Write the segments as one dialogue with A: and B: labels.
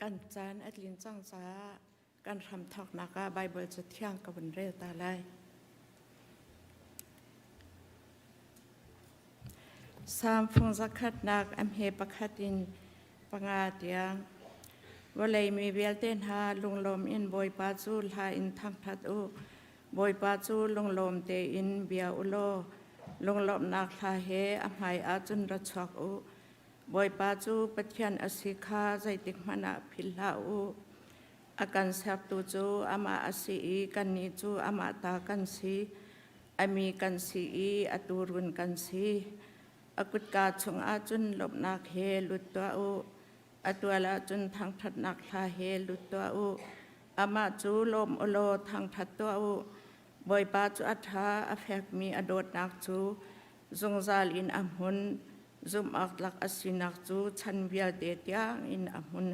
A: กันจานอัดลินจังจ้าการทำทอกนักไบเบิลจะเที่ยงกับวันเรียตาไลสามฟงสักขัดนักอำเฮปะขัดินปังอาเดียงว่าเลยมีเวลเต้นหาลุงลมอินบอยปาจูลหาอินทั้งทัดอุบอยปาจูลุงลมเตอินเบียอุโลลุงลมนักลาเฮอำไฮอาจุนรัชกอุบอยปาจูปัจจันอสิกาใจติกมนาพิลาอุอาการเสพตูจูอามาอสีกันนิจูอามาตากันสีอามีกันสีอตูรุนกันสีอากุดกาชงอาจุนลบนักเฮลุตตัวอุอตัวละจุนทางทัดนักลาเฮลุตตัวอุอามาจูลมอโลทางทัดตัวอุบอยปาจูอัฐาอเฟกมีอโดดนักจูจงซาลินอัมหุนซุมอักลักอสินักจูชันเวียเดียงอินอัมหุน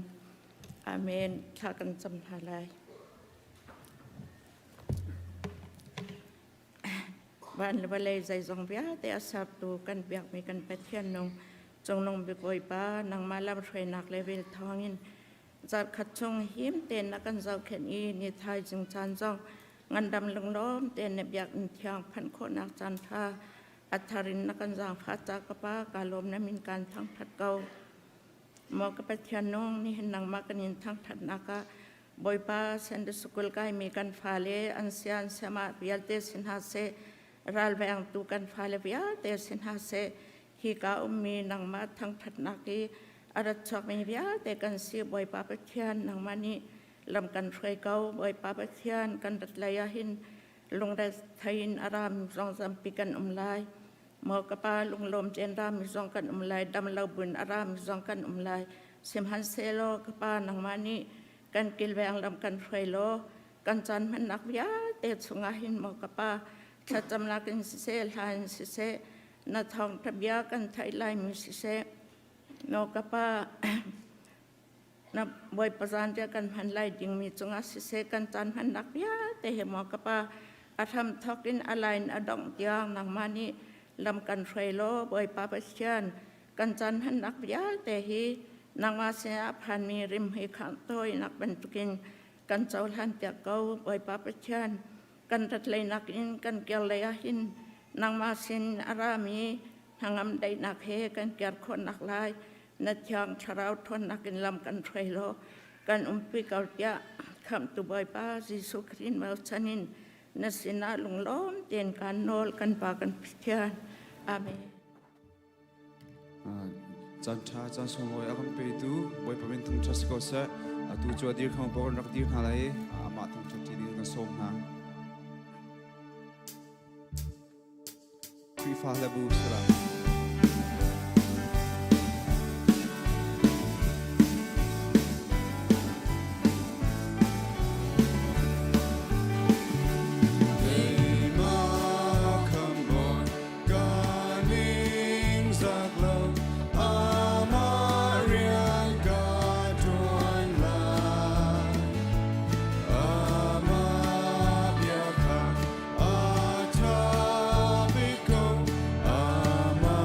A: อาเมนข้ากันจำทาลายวันวันเลยใจจงเบียแต่อาศับตูกันเบียกมีกันไปเทียนนงจงลงไปปอยป้านางมาลำช่วยนักเลเวลทองอินจัดขัดชงหิมเต้นนักกันเจ้าเข็นอีนิทายจึงจันจงงันดำลงล้อมเต้นในเบียกอินเทียงพันคนนักจันทาอัฐรินนักกันจางฟ้าจากป้ากาลมนั้นมีการทั้งทัดเกามอกระเทียนน้องนี่เห็นนางมากันยินทั้งทัดนักบอยป้าเซนด์สกุลกายมีกันฟาเลอันเซียนเสมาเบียลเตสินหาเซรัลแวงตูกันฟาเลเบียเตสินหาเซฮีกามีนางมาทั้งทัดนักอารัชกมีเบียเตกันซีบอยป้าเปเทียนนางมานี่ลำกันช่วยเกาบอยป้าเปเทียนกันดัดลายหินลงได้ไทยนอารามสองสามปีกันลายมอกระปาลุงลมเจนรามมีสองกันลายดำเลาบุญอารามมีสองกันลายเสมหันเซโลกระปานางมานี่กันกิลแวงลำกันไฟโลกันจันมันนักวิยาเตะสุงหินมอกระปาชัดจำนักอินสิเซลายอินสิเซนาทองทะเบียกันไทยลายมิสิเซมอกระปานับบอยประจานเดียกันพันลายจิงมีสุงสิเซกันจันมันนักวิยาเตะมอกระปาอาทำทอกินอะไรอดองเดียงนางมานี่ลำกันไฟโลบอยป้าเปเชียนกันจันหันนักยาแต่ฮีนางมาเสียพันมีริมให้ขังต้อยนักบรรทุกินกันเจ้าหันเตียเกาบอยป้าเปเชียนกันตัดเลยนักอินกันเกลเลยหินนางมาสินอารามีทางอำได้นักเฮกันเกียรคนนักลายนัดยางชราวทนนักอินลำกันไฟโลกันปีเกาเตียคำตุบอยป้าจิสุครินเมาชนินนัดสินาลุงล้อมเตียนกันโนลกันปากันพิเทียนอาเมน
B: จันทราจันทร์สงวยอาคัมเปตูบอยประเมินทุ่งชัสกอเซตูจวดดีร์ข้างบนรักดีร์ข้างไหลมาทุ่งชัดจีนกันส่งฮะคุยฟ้าเลบูสระ Ama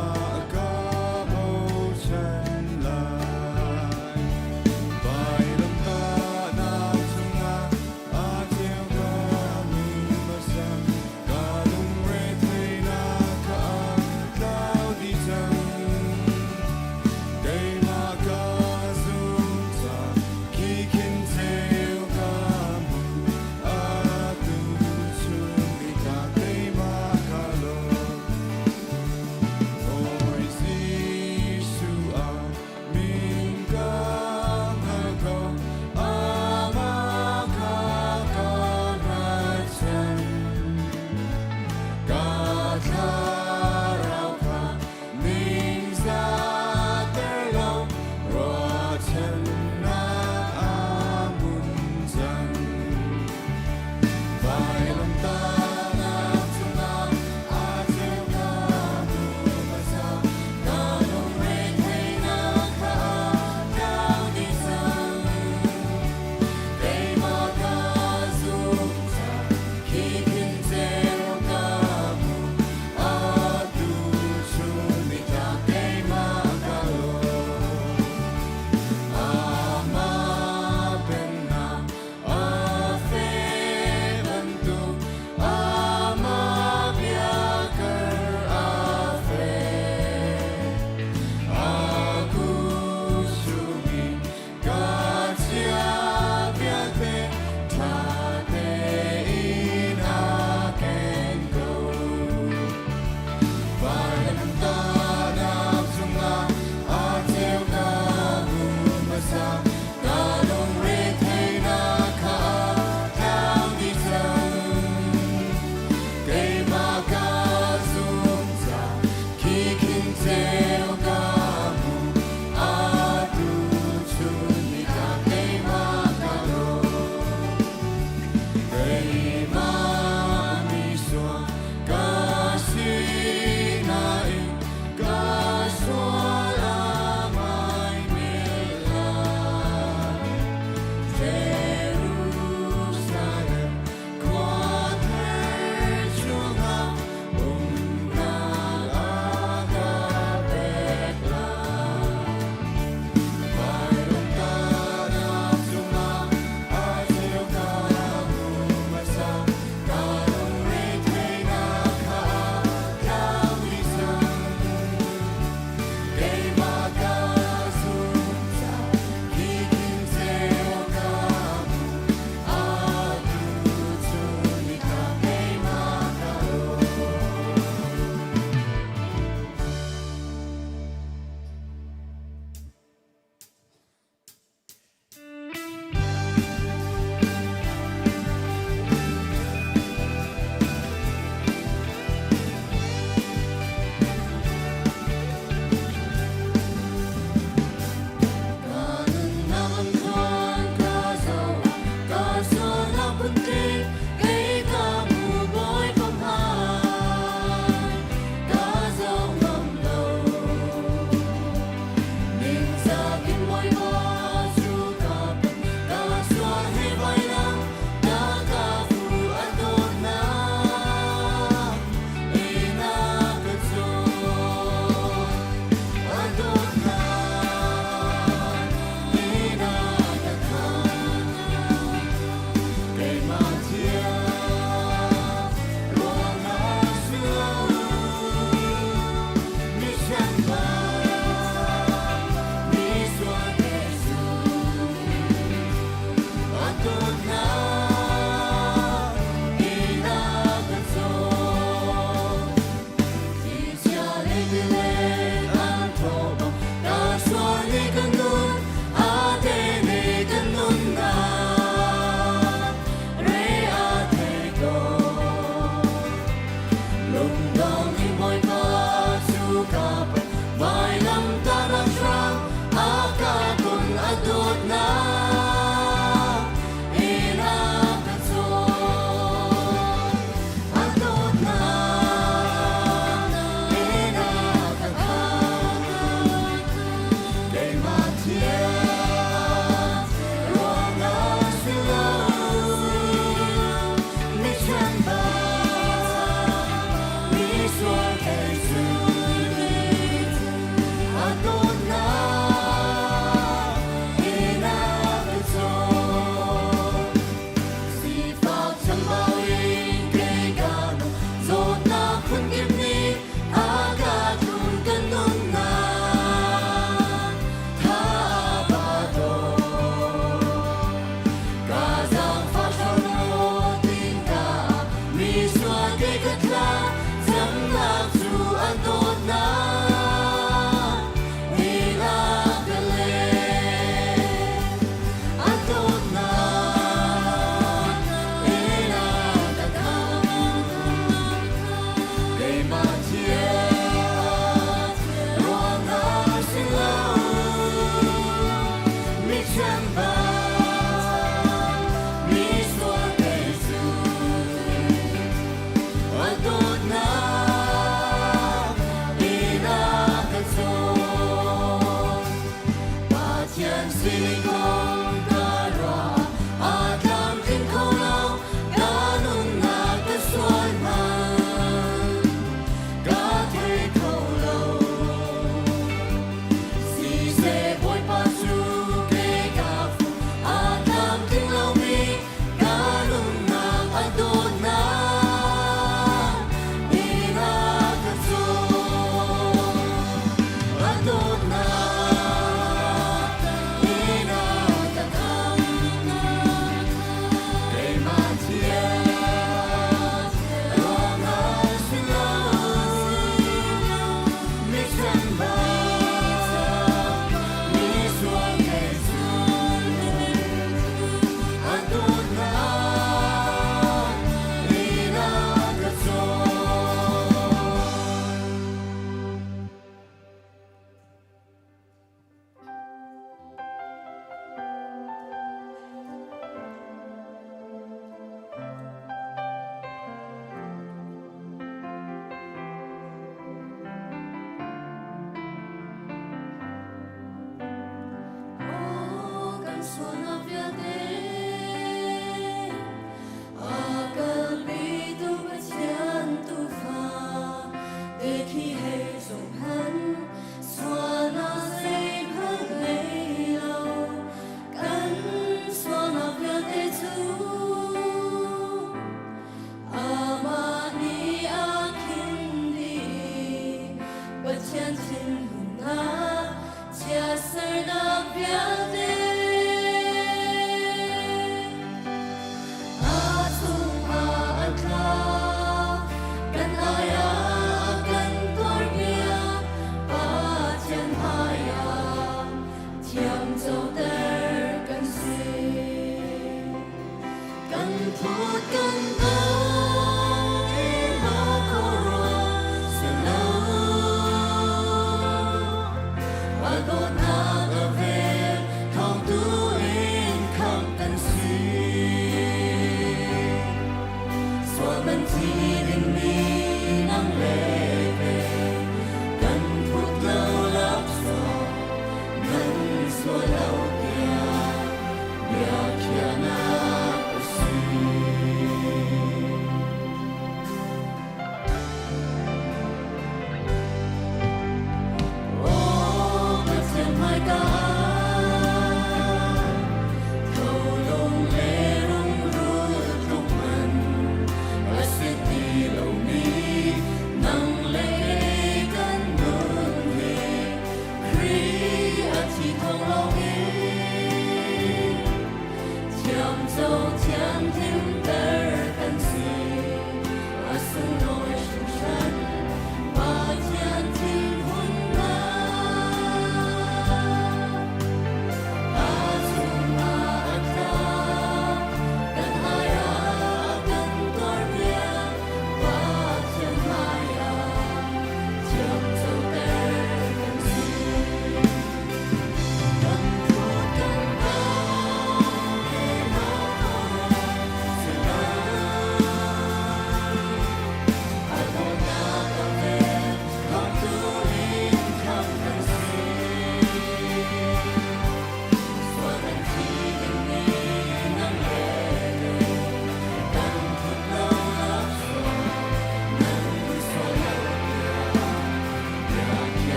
C: Lungdong himoy pa sukapan Vailam tanang shrang Akakun adot na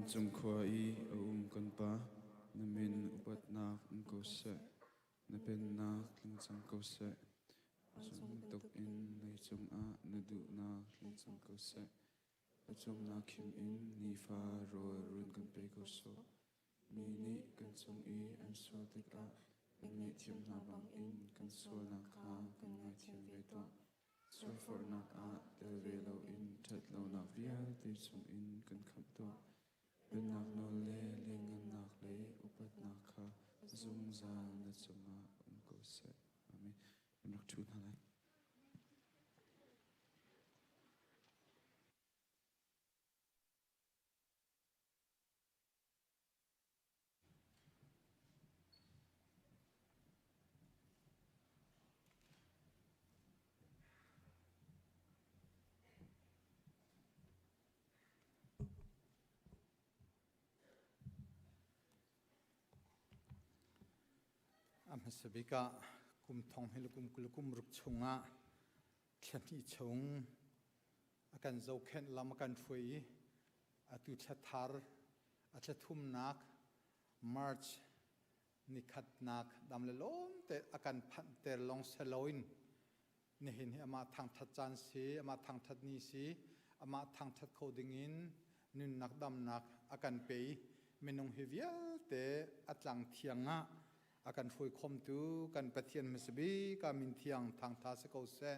B: chung khwa I kan pa na min upat nak ko se na pen nak ling chung ko se chung tok in nei chung a na du nak ling chung ko se chung nak kim in ni fa ro run kan pe ko so mi ni kan chung I an so tik a mi thiam na bang in kan so na kha kan ngai thiam ve to so for nak a tel ve lo in that lo na vial te chung in kan kham to ben nak no le lengan nak le upat nak kha zum za na chunga ko se ami nak thu na lai
D: Sabika kum thong hilukum kulukum ruk chunga khani chung akan zo khen lam akan phui atu thathar acha thum nak march nikhat nak damle lom te akan phan ter long seloin nihin ama thang that chan si ama thang that ni si ama thang that coding in nun nak dam nak akan pe menung hivia te atlang thianga akan foi khom tu kan pathian mesbi ka min thiang thang tha se ko se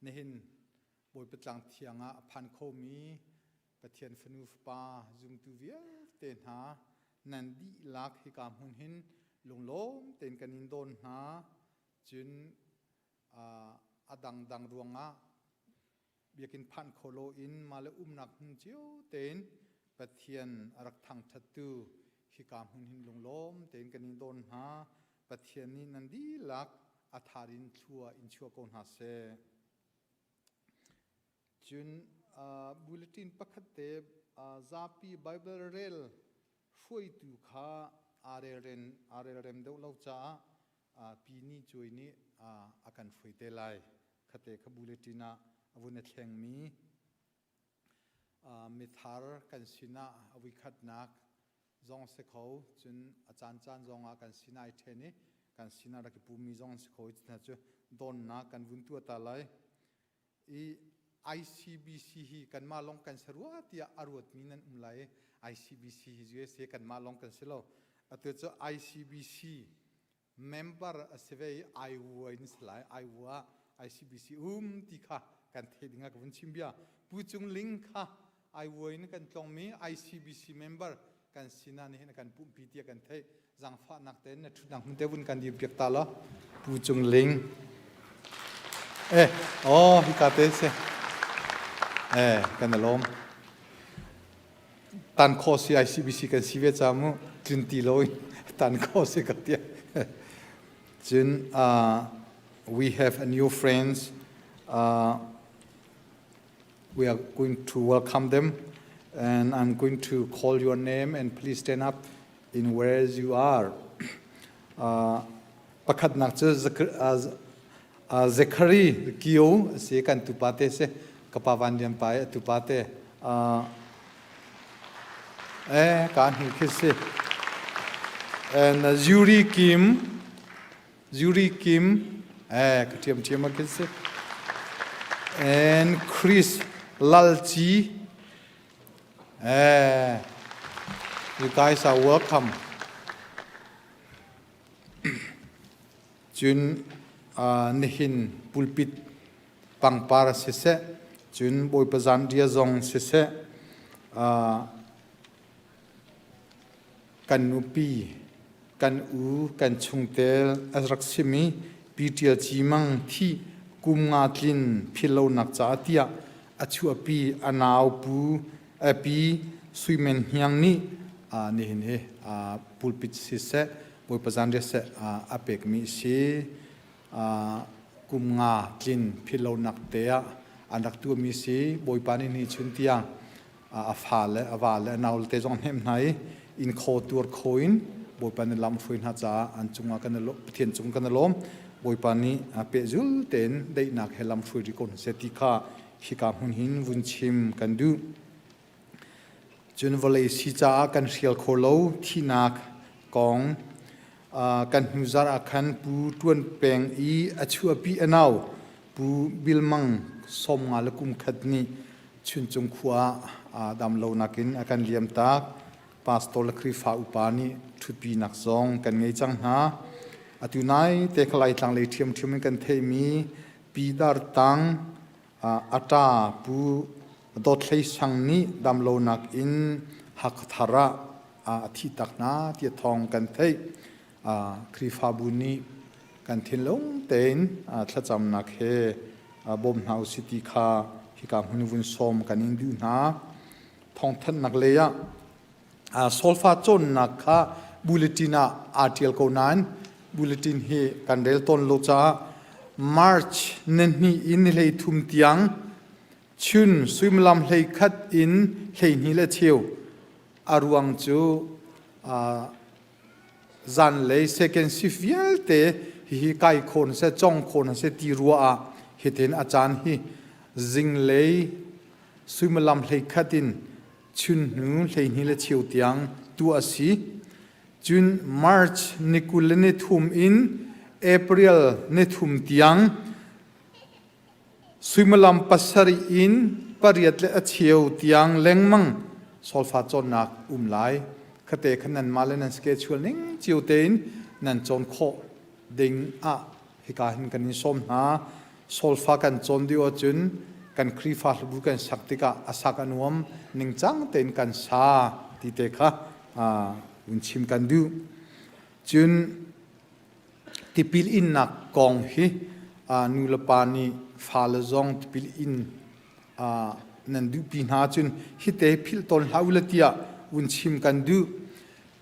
D: nehin boi patlang thianga phan khomi pathian fanu pa zum tu via te na nan di lak hi ka hun hin lunglom ten kanin don na chun adang dang ruanga biakin phan kholo in male nak chiu ten pathian arak thang thatu hi kam hun hin lunglom ten kanin don ha pathian ni nandi lak atharin thua in chua kon ha se chun bulletin pakhate zapi bible rel foi tu kha rem deu lo cha pi ni choi ni akan foi te lai khate kha bulletina avuna thleng mi mithar kan sina awi khat nak zong se kho chun achan zong a kan sinai theni kan sinara ki pumi zong se kho chna chu don na kan vun tu ta lai I ICBC hi kan ma long kan sarwa tia arwat minan umlai ICBC hi je se kan ma long kan selo atu chu ICBC member asevei I win slai I wa ICBC ti kha kan thedinga ka vun chimbia pu chung ling kha I win kan tlong mi ICBC member kan sina ni kan pu pi tia kan thei jang fa nak ten na thu nang te bun kan di pek ta lo pu chung ling hi ka te se kan lom tan kho si ICBC kan si ve chamu tin ti loi tan kho se ka tia jin we have a new friends we are going to welcome them. And I'm going to call your name and please stand up in where you are. Pakhat nakche Zachary Kio se kan tupate se kapawan diam pai tupate kan hi khise and Yuri Kim katiam tiam khise and Chris Lalchi. You guys are welcome. Jun nihin pulpit pangpar sese jun boy pazan dia zong sese kan upi kan kan chungtel azraksimi pitia chimang thi kumnga tlin philo nak cha tia achu api anau pu api suimen hyang ni ni hin he pulpit si se boy pazan de se apek mi si kumnga tlin philo nak te anak tu mi si boy pani ni chuntia avale naul te jong hem nai in kho tur khoin boy pani lam fuin ha cha an chunga kan lo thien chung kan lom boy pani pe jul ten dei nak helam fui ri kon se ti kha hikam hun hin vun chim kan du จุนวลัยสิจ้ากันเชียลโคโลที่นักกองกันหิวซาร์คันปูตวนเปงอีอชัวปีอนาวปูบิลมังสมงาลกุมขัดนี้ชุนจงขวาดำโลนักินอากันเลียมตากปาสโตลครีฟ้าอุปานีทุดปีนักซองกันไงจังหาอตุนัยเตคลายตังเลยเทียมกันเทมีปีดาร์ตังอัตาปูดอทเลยสังนี้ดำโลนักอินหักธาระที่ตักนาที่ทองกันเทครีฟ้าบุนีกันเทนลงเต็นถ้าจำนักเฮบอมนาอุสิติคาฮิกามุนวุนสมกันอินดูนาทองทันนักเลยโซลฟาจนนักค่ะบูเลตินาอาร์ติลโกนันบูเลตินเฮกันเดลตอนโลจามาร์ชนันนี่อินเลยทุ่มเตียงชุนสุยมลำเลยคัดอินเลยนี่ละเชียวอารวงจูจันเลยเซกันสิฟยัลเตฮิกายคนเสจงคนเสตีรัวเฮเทนอาจารย์ฮิจิงเลยสุยมลำเลยคัดอินชุนนูเลยนี่ละเชียวเตียงตัวสิจุนมาร์ชนิคุลเนทุมอินเอพริลเนทุมเตียงสุยมลำปัสรีอินปริยัตเลอเชียวเตียงเล็งมังโซลฟาจนนักไลคเตขนันมาเลนันสเกจวลนิงเจียวเตนนันจนโคดิงฮิกาหินกันนิสมหาโซลฟากันจนดิโอจุนกันครีฟาลบุกันสักติกาอาศักอนุมนิงจังเตนกันซาติเตคะอุนชิมกันดูจุนติปิลอินนักกองฮินูลปานีฟาลซองติปิลอินนันดูปีนาจุนฮิเตพิลตอนฮาวลติยาอุนชิมกันดู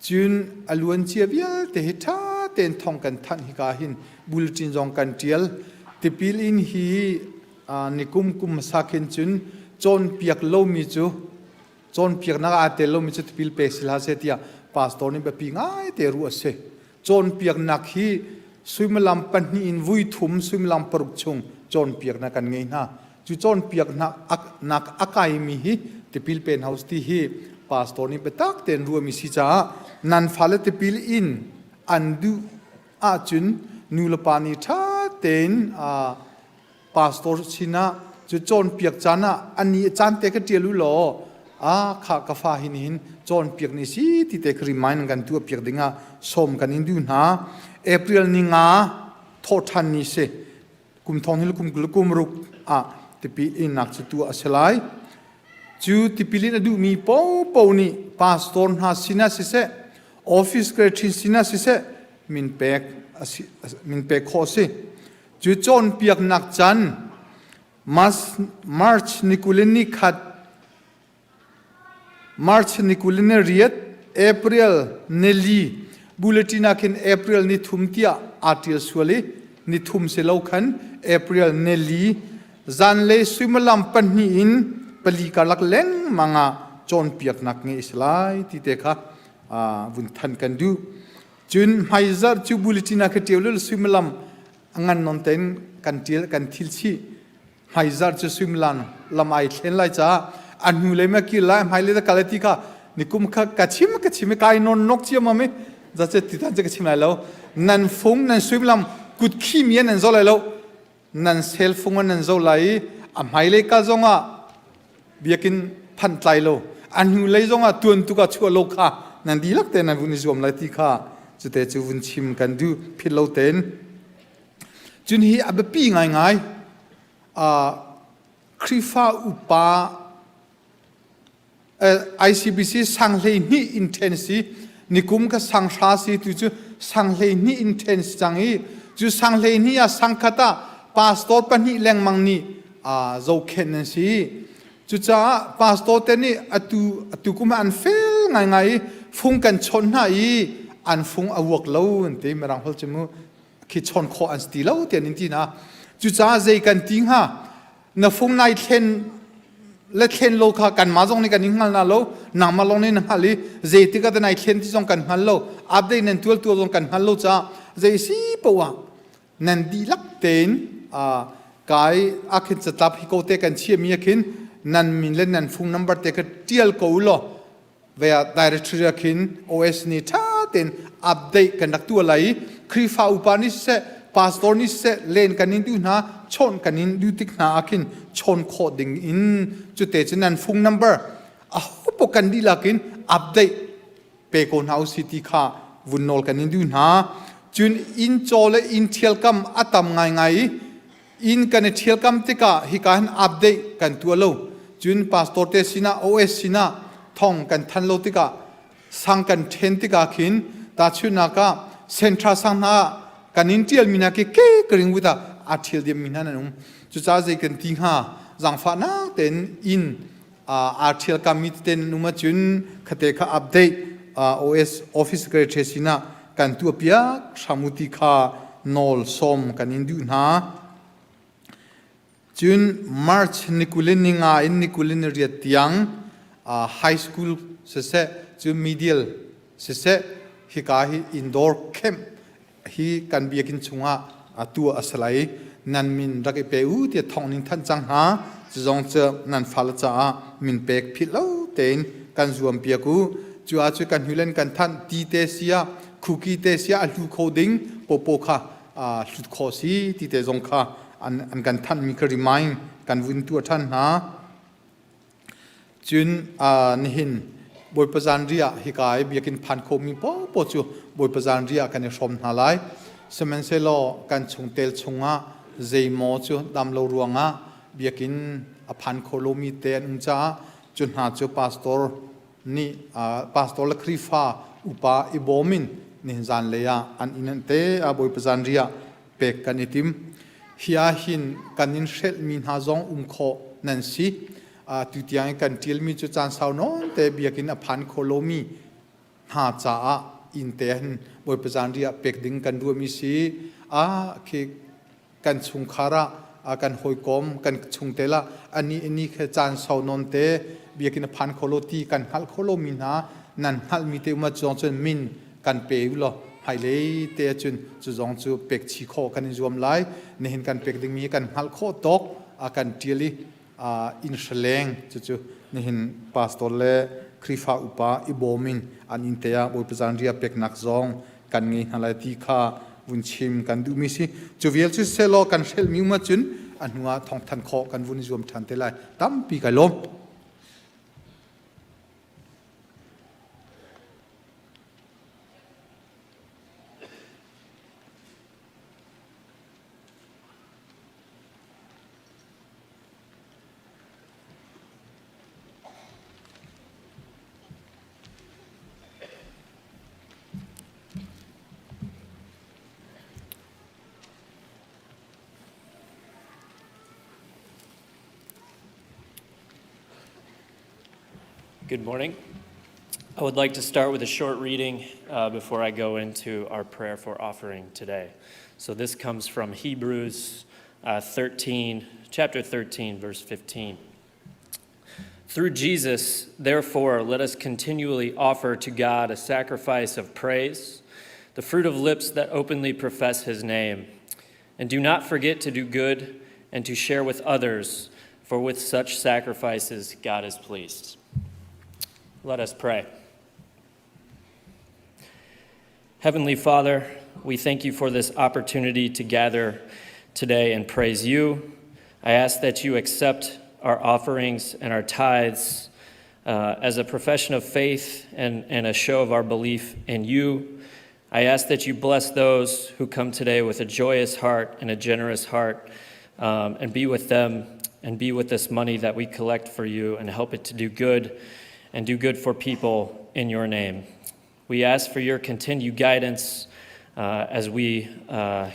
D: จุนอลวนเจียบิลเตหิท่าเตนทองกันทันฮิกาหินบุลจินจงกันเทียลติปิลอินฮีนิคุมสักเห็นจุนจนเปียกโลมิจูจนเปียกนักอาเตโลมิจูติปิลเปสิลาเซติยาปาสตอนี่แบบปีง่ายเตรัวเซจนเปียกนักฮีสุยมลำปันนีอินวุยทุมสุยมลำปรุกชงจนเปียกนักกันไงนะจูจนเปียกนักอากายมีฮีติปิลเป็นเฮาส์ที่ฮีปาสตอนี่เปตักเตนรัวมิสิจ้านันฟาเลติปิลอินอันดูอาจุนนูลปานีท่าเตนปาสตอร์ชินะจะจนเปียกจานะอันนี้จานเตกเตียลุโลข้ากาฟาหินินจนเปียกนี่สิที่เตกริมายน์กันตัวเปียกดิ่งสมกันอินดูนะเอพริลนิงาโททันนี่เสกุมทองฮิลกุมรุกติปีอินนักจะตัวอสลายจูติปิลินดูมีปูนี่ปาสตอร์หาสินะสิเสออฟฟิศเกรทินสินะสิเสมินเปกโคสิจูจนเปียกนักจันมาร์ชนิคุลินีขัดมาร์ชนิคุลินีเรียดเอพริลเนลีบูเลตินักินเอพริลนิทุมที่อาร์ติลสวลีนิทุมเซลคันเอพริลเนลีจันเลสุมลัมปันนีอินปลีกาลักเลงมังจนเปียกนักเงอิสลายที่เตคะวุนทันกันดูจุนไฮซาร์จูบูเลตินักเทียวลุสุมลัมงั้นนนเต็นกันทิลชีไฮซาร์จูสุมลันลำไอเช่นไรจ้าอันนูเลยไม่กี่ไลม์ไฮเลตกาเลติกานิคุมข้ากัดชิมกายนนนกเชียมาไหมจะเจติดตันจะกัดชิมไรแล้วนันฟงนันสุมลัมกุดขี้เมียนันโซไรแล้วนันเซลฟงนันโซไรไฮเลกาจงเบียกินพันไตโลอันนูเลยจงตัวตุกชัวโลกานันดีลักเตนันวุนิจวมไลติกาจะเตจูวุนชิมกันดูพิลโลเตนจุนฮีอับปีง่ายคริฟ้าอุปาICBC สังเลนี่อินเทนซีนิคุมก็สังชาสีตุจูสังเลนี่อินเทนซีจังฮีจูสังเลนี่สังคตาปาสตอร์ปนี่แรงมังนี่โจเคนนั่นสิจูจ้าปาสตอร์เตนี่อตุกุมอันเฟลง่ายฟุงกันชนหาอีอันฟุงอวกเล่าเต็มรังพัลจมูคิดชนคออันสติเล่าเตียนินทีนะจูจ้าใจกันทิ้งฮะนฟุงนายเทนและเทนโลกากันมาจงในกันนิ่งหันนาโลนางมาลงในนังฮัลลีเจติกาแต่นายเทนที่จงกันฮัลโลอัปเดตนันตัวจงกันฮัลโลจ้าเจสีปะวะนันดีลักเตนกายอาคินจะตับฮิโกเตกันเชียมีอาคินนันมินเล่นนันฟุงนัมเบอร์เตกันเทียลโกอุโล via directory akin OS ni tha ten update kan dak tu lai krifa upani se pastor ni se len kanin tu na chon kanin du tik na akin chon coding in chu te chinan phone number a hopo kan di lakin update pe kon house city kha vunol kanin du na chun in chole in thialkam atam ngai in kan thialkam tika hi kan update kan tu lo chun pastor te sina OS sina thong kan than lo tika sang kan then tika khin ta chuna ka sentra sang na kanin tial mina ke kring wita athil dia mina nanum chu cha je kan ting ha jang fa na ten in athil kamit ten numa chun khate kha update OS office secretary sina kan tu pia samuti kha nol som kanin du na chun march nikulin ninga in nikulin riat tiang high school se chu medial se hi ka hi indoor camp hi kan biakin chunga atu asalai nan min rak pe u ti thong ning than chang ha zong che nan fal cha min pek philo ten kan zuam pia ku chu a chu kan hulen kan than ti te sia cookie te sia alu coding popo kha hlut kho si ti te zong kha an kan than mi ka remind kan vun tu than ha chun nihin boi pazan ria hi kai biakin phan kho mi po chu boi pazan ria kan rom na lai semen se lo kan chung tel chunga zei mo chu dam lo ruanga biakin a phan kho lo mi te an cha chun ha chu pastor ni pastor la krifa upa ibomin ni zan leya an inante a boi pazan ria pek kan itim hia hin kanin shel min ha zong kho nan si tu tiang kan til mi chu chan sau non te biakin a phan kholomi ha cha in te han boi pazan ria pek ding kan du mi si ki kan chung khara kan hoi kom kan chung tela ani khe chan sau non te biakin a phan kholoti kan hal kholomi na nan hal mi te ma chong chen min kan pe lo hai le te chun chu zong chu pek chi kho kan zuam lai ne hin kan pek ding mi kan hal kho tok kan tiali in shaleng chu nihin pastor le krifa upa ibomin an intea boi pazan ria pek nak zong kan ngi halai ti kha vun chim kan du mi si chu vial chu selo kan shel mi ma chun an huwa thong than kho kan vun zuam than te lai tam pi kai lom
E: Good morning. I would like to start with a short reading before I go into our prayer for offering today. So this comes from Hebrews 13, chapter 13, verse 15. Through Jesus, therefore, let us continually offer to God a sacrifice of praise, the fruit of lips that openly profess his name. And do not forget to do good and to share with others, for with such sacrifices God is pleased. Let us pray. Heavenly Father, we thank you for this opportunity to gather today and praise you. I ask that you accept our offerings and our tithes as a profession of faith and a show of our belief in you. I ask that you bless those who come today with a joyous heart and a generous heart, and be with them and be with this money that we collect for you and help it to do good and do good for people in your name. We ask for your continued guidance as we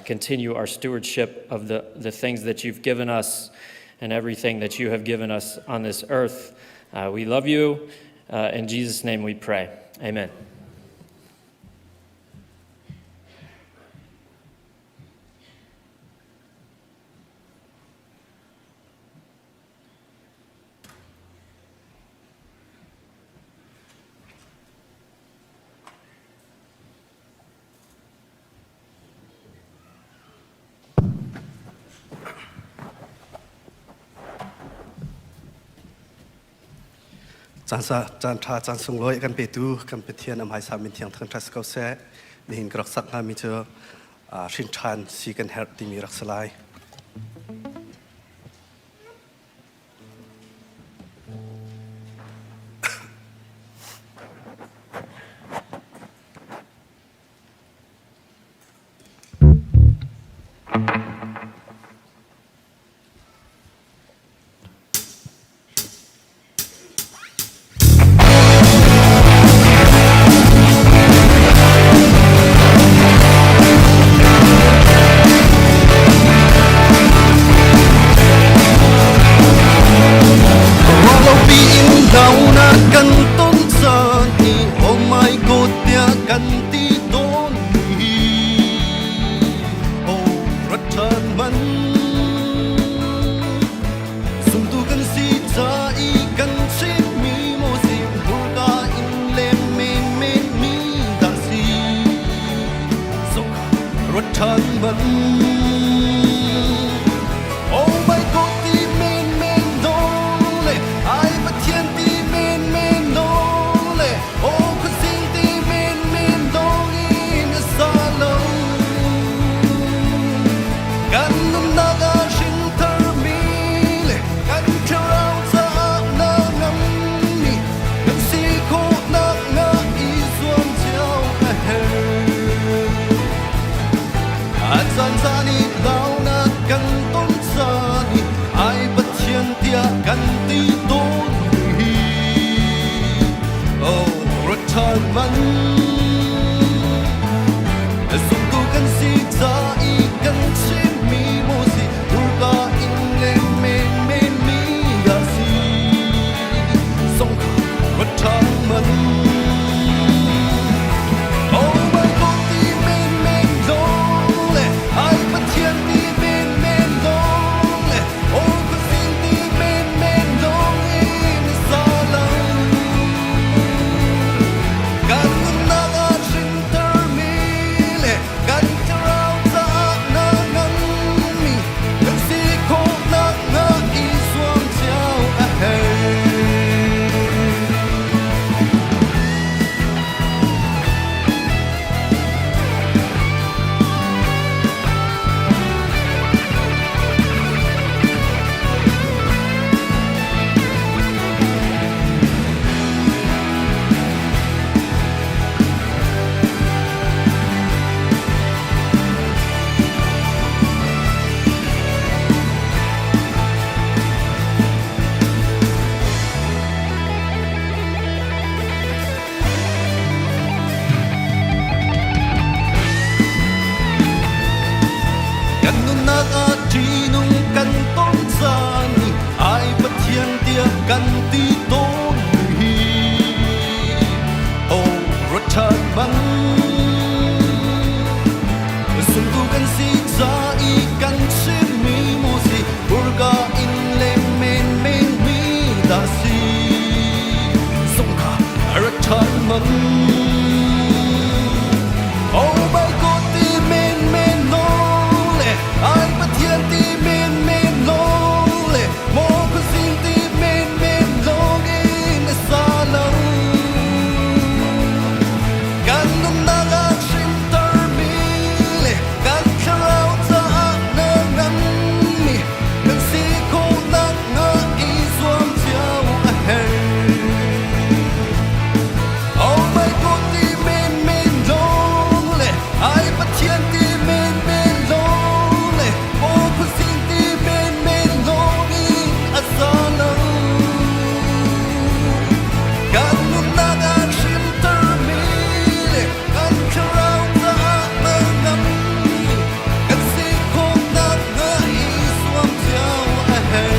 E: continue our stewardship of the things that you've given us and everything that you have given us on this earth. We love you. In Jesus' name we pray. Amen.
F: จานทาจานสงลอยกันไปดูกันไปเทียนอำไพสามินเทียงทั้งทัศกเสะนี่เห็นกรักสักงามีเจอชินชันสีกันเฮร์ที่มีรักสลายเราปีนดาวนักกันต้นสานีโอ้ไม่กดเดียกันที่ต้นนี้โอ้รัชมันสุ่มตัวกันสิจะอีกันชิมีโมสิบุกาอินเลมเมนเมนมีดาสีส่งรัชมัน Oh my God, the main dole. I but the main dole. Oh, 'cause in the main dole in the salon. Kan naga shin termile, kan charaw sa na ngami. Kan si ko na nga iswam jiao aher. At sanzani lao na kan ton sani ai bất thiên tia kan ti tôn hi oh return man sung tu kan si za i kan chim mi mo si urga in le men mi ga si song return man oh my God the main dole ai bất thiên the main dole oh 'cause in the main dole in the salon kan naga shin termile kan charaw sa na ngami kan si ko na nga iswam jiao aherกันนุนักอาจีนุงกันต้นสานีไอ้ปะเทียงเตียกันตีต้นฮีโอ้รสชาติมันสุ่มตูกันสิจะอีกันชิมีโมสิบุรกาอินเลมเมนมีดาสีสงขารสชาติมัน Oh my God the main dole ai bất thiên the main dole mo 'cause in the main dole in the salon kan naga shin termile kan charaw sa na ngami kan si ko na nga iswam jiao aher oh my God the main dole ai bất thiên the main dole oh 'cause in the main dole in a salon kan naga shin termile kan charaw sa na ngami kan si ko na nga iswam jiao aher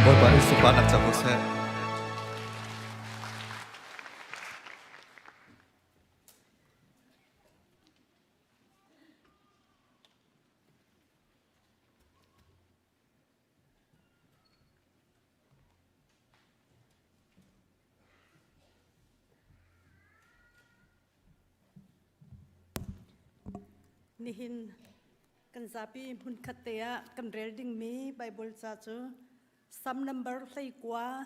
F: Boy ba isu pa nak chamo se
G: nihin kan zapi mun khatea kan reading mi Bible cha chu some number hlei kwa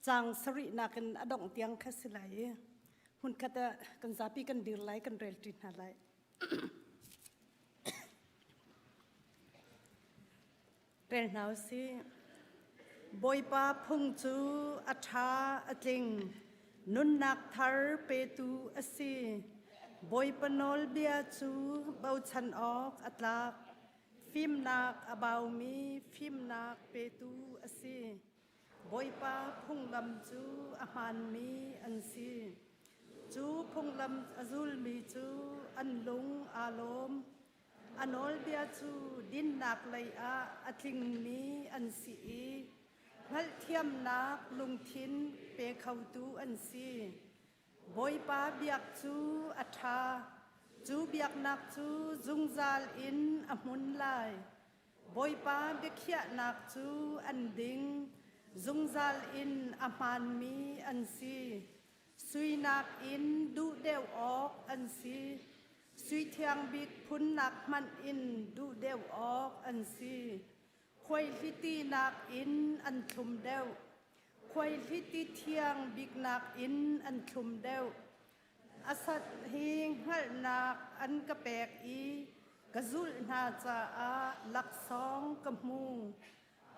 G: chang sari na kan adong tiang khasilai hun khata kan zapi kan dir lai kan rel tin na lai rel now si boy pa phung chu atha atling nun nak thar pe tu asi boy panol bia chu bau chan ok atlak phim nak abau mi phim nak pe tu asi boy pa phung lam chu ahan mi an si chu phung lam azul mi chu an lung alom anol bia chu din nak lai a atling mi an si ngal thiam nak lung thin pe khau tu an si boy pa biak chu atha chu biak nak chu zungzal in amun lai boy pa bekhia nak chu an ding zungzal in aman mi an si sui nak in du deu ok an si sui thiang bik phun nak man in du deu ok an si khoi liti nak in an thum deu khoi liti thiang bik nak in an thum deu asat hing hal nak an ka pek i gazul na cha a lak song ka mu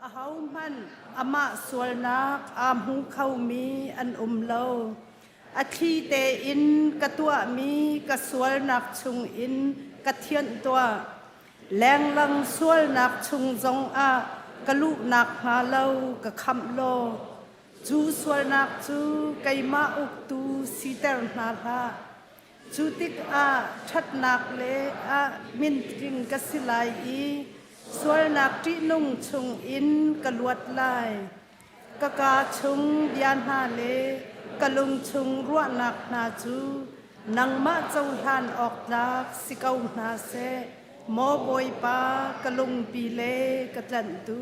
G: a hau man ama sual nak a mu khau mi an lo a thi te in ka tua mi ka sual nak chung in ka thian tua leng lang sual nak chung zong a ka lu nak ha lo ka kham lo chu sual nak chu kai ma uk tu si ter na la chu tik a that nak le a min tring ka silai i sual nak ti nung chung in ka luat lai ka chung bian ha le ka lung chung ruwa nak na chu nang ma chau han ok nak sikau na se mo boy pa ka lung pi le ka tlan tu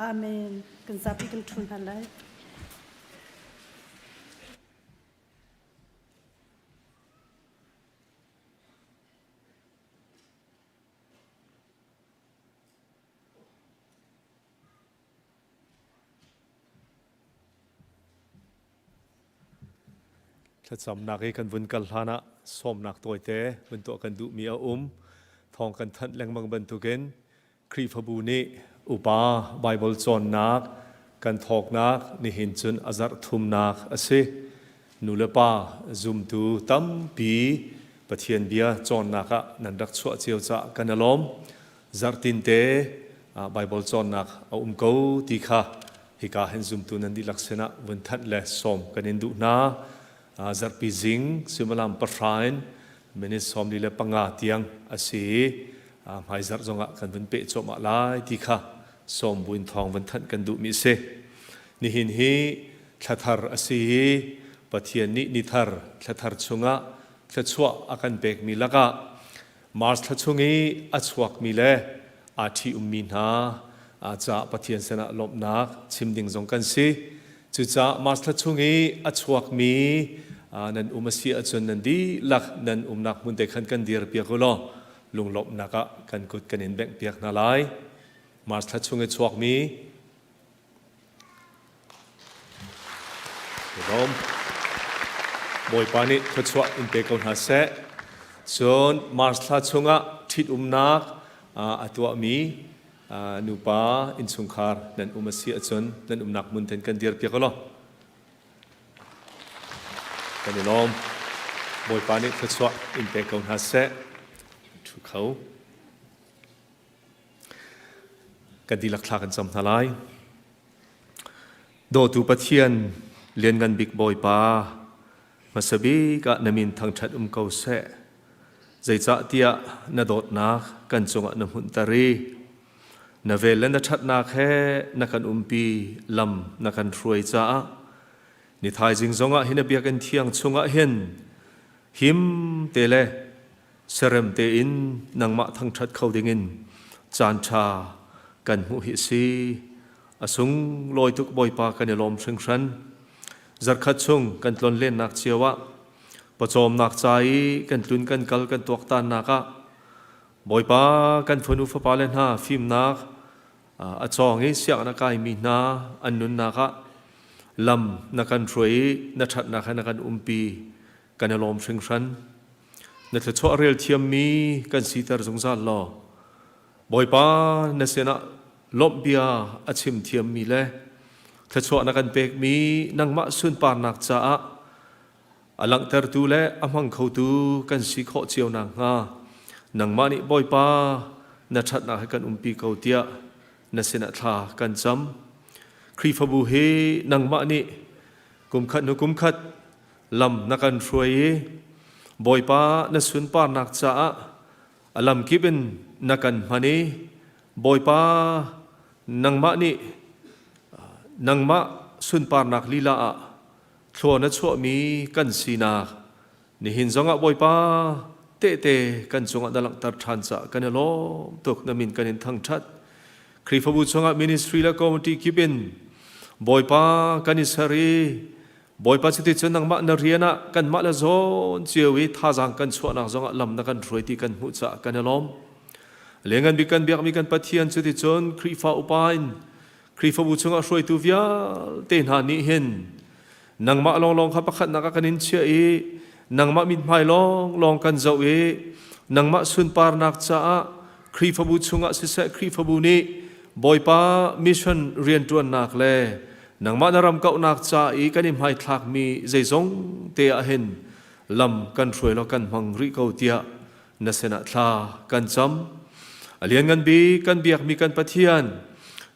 G: amen kan sapi kan thun han lai
H: ถ้าจำนักให้กันวุ่นกันลานะสมนักตัวเตะบนตัวกันดูมีอาทองกันทัดแรงบังบรรทุกินครีฟบูนีอุปาไบเบิลจอนนักกันทอกนักนิหินจุนอาจารทุมนักอาศัยนุเลปาซุมตูตั้มปีปะเทียนเบียจอนนักนันรักชัวเจียวจะกันล้อมจารตินเตไบเบิลจอนนักเอากูตีค่ะฮิกาเห็นซุมตูนันดีลักษณะวันทัดและสมกันอินดูนาzar pi zing simalam parhain menis som dile panga tiang asi mai zar zonga kan bun pe choma lai ti kha som buin thong van than kan du mi se ni hin hi thathar asi pathian ni thar thathar chunga thachwa akan pek mi laka mars thachungi achwak mi le athi ummin ha acha pathian sena lopnak chimding zong kan si chu cha mars thachungi achwak mi nan umasi achon nan di lak nan umnak mun te khan kan dir pia ko lo lung lop naka kan kut kan in bek piak na lai mars thachungi chwak mi rom boy pani thachwa in pe kon ha se chon mars thachunga thit umnak atwa mi nupa in sungkhar nan umasi achon nan umnak mun ten kan dir pia ko loกันลมบอยปานิทศวอินเตกงฮัสเซทุกเขากันดีลักษณะกันจำทลายโดตูปะเทียนเลียนกันบิ๊กบอยปามาสบีกะนมินทางชัดเกาเซใจจะเตียนดดนักกันจงนหุ่นตารีนเวลนชัดนักแค่นักันปีลำนักันรวยจ้านิทายจิงจงะหินเบียกันเทียงชงะเห็นหิมเตเลเสรมเตอินนังมะทั้งชัดเขาดิ่งินจานชากันหูหิซีอสุงลอยทุกบอยปากันในลมเชิงชันจัดขัดชงกันตลนเล่นนักเชียวะประจอมนักใจกันตุนกันกัลกันตัวตานนักะ บอยป้ากันฝนุฟปาเลนฮาฟิมนักอาจองเสียงนักายมีนาอันนุนนักลำนักันรวยนัชัดนักนักันปีกันลมเชิงชันนัทชอเรียลเทียมมีกันสีตาสงสารลอบอยป้านัเสนาลบเบียอาชิมเทียมมีเลยถ้าชอนักันเปกมีนังมะสุนปานักจ้าอลังเตอร์ตูเลอมังเขาตูกันสีขอเจียวนางานังมานิบอยป้านัชัดนักกันปีเขาเตียนัเสนาทากันจำครีฟบูเฮนังมานิกุมขัดนุกุมขัดลำนักันรวยบอยป้านัสุนปานักจ้าอลัมกิบินนักันมานีบอยป้านังมานินังมาสุนปานักลีลาชัวนัชัวมีกันสีนานี่หินจงอ่ะบอยป้าเตะกันจงอ่ะดัลังตัดทันจ้ากันล้อตกน้ำมินกันอินทั้งชัดครีฟบูจงอ่ะมินิสทรีและคอมมิตี้กิบินบอยป้ากันอิสรีบอยปัจจุบันนังมานาเรียนะกันมาละโซนเจียววิท่าจังกันชวนนักจงลำนักกันรวยที่กันหุ่นจักกันล้อมเลี้ยงกันบิกันเบียกมีกันปฏิญาณจุดจนครีฟ้าอุปายครีฟ้าบุษงะรวยตุวิยาเตนหานิเห็นนังมาลองขับขัดนักกันนินเชียนังมามิดไม่ลองกันเจ้านังมาสุนปาร์นักจ้าครีฟ้าบุษงะสิเสครีฟ้าบุนีบอยป้ามิชชั่นเรียนตัวนักเล่นังมานารำเก่านักจ้าอีกันอิมให้ทักมีใจจงเตะเห็นลำกันช่วยเรากันมังริเกาเตียนัสนาทากันจำเลียนกันบีกันเบียกมีกันปะเทียน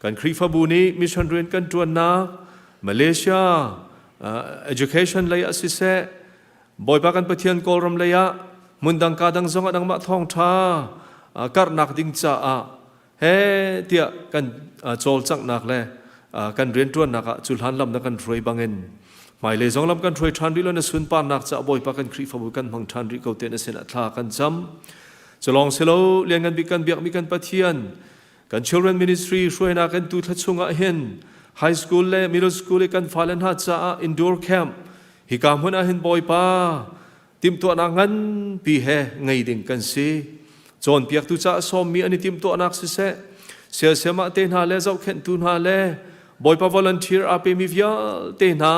H: กันครีฟาบูนีมิชชันเรียนกันจวนนักมาเลเซียeducation เลยอาศิเสบอยปากันปะเทียนกอลรำเลยอะมุนดังกาดังจงดังมาท่องท่าการนักดิ้งจ้าเฮเตียกันโจลจังนักเลยกันเรียนตัวนักจุลหันลำนักกันรวยบางเงินหมายเลยสองลำกันรวยทันริโลนสุนปานนักจะบ่อยปากันครีฟบุกันพังทันริเกาเตนเสนาทากันจำจะลองเสลาเลี้ยงกันบิกันเบียกมีกันปะเทียนกัน children ministry ช่วยนักกันตูทัดชงเห็น high school และ middle school กันฟาเลนฮัดจะ indoor camp ฮิกามหัวเห็นบ่อยปาติมตัวนักงั้นปีเฮไงดิ่งกันสิจนเปียกตุจะสอมมีอันนี้ติมตัวนักสิเสเสียมาเตนหาเลเจ้าเข็นตุนหาเลบอยปา volunteer อาเปมิวิาเตนา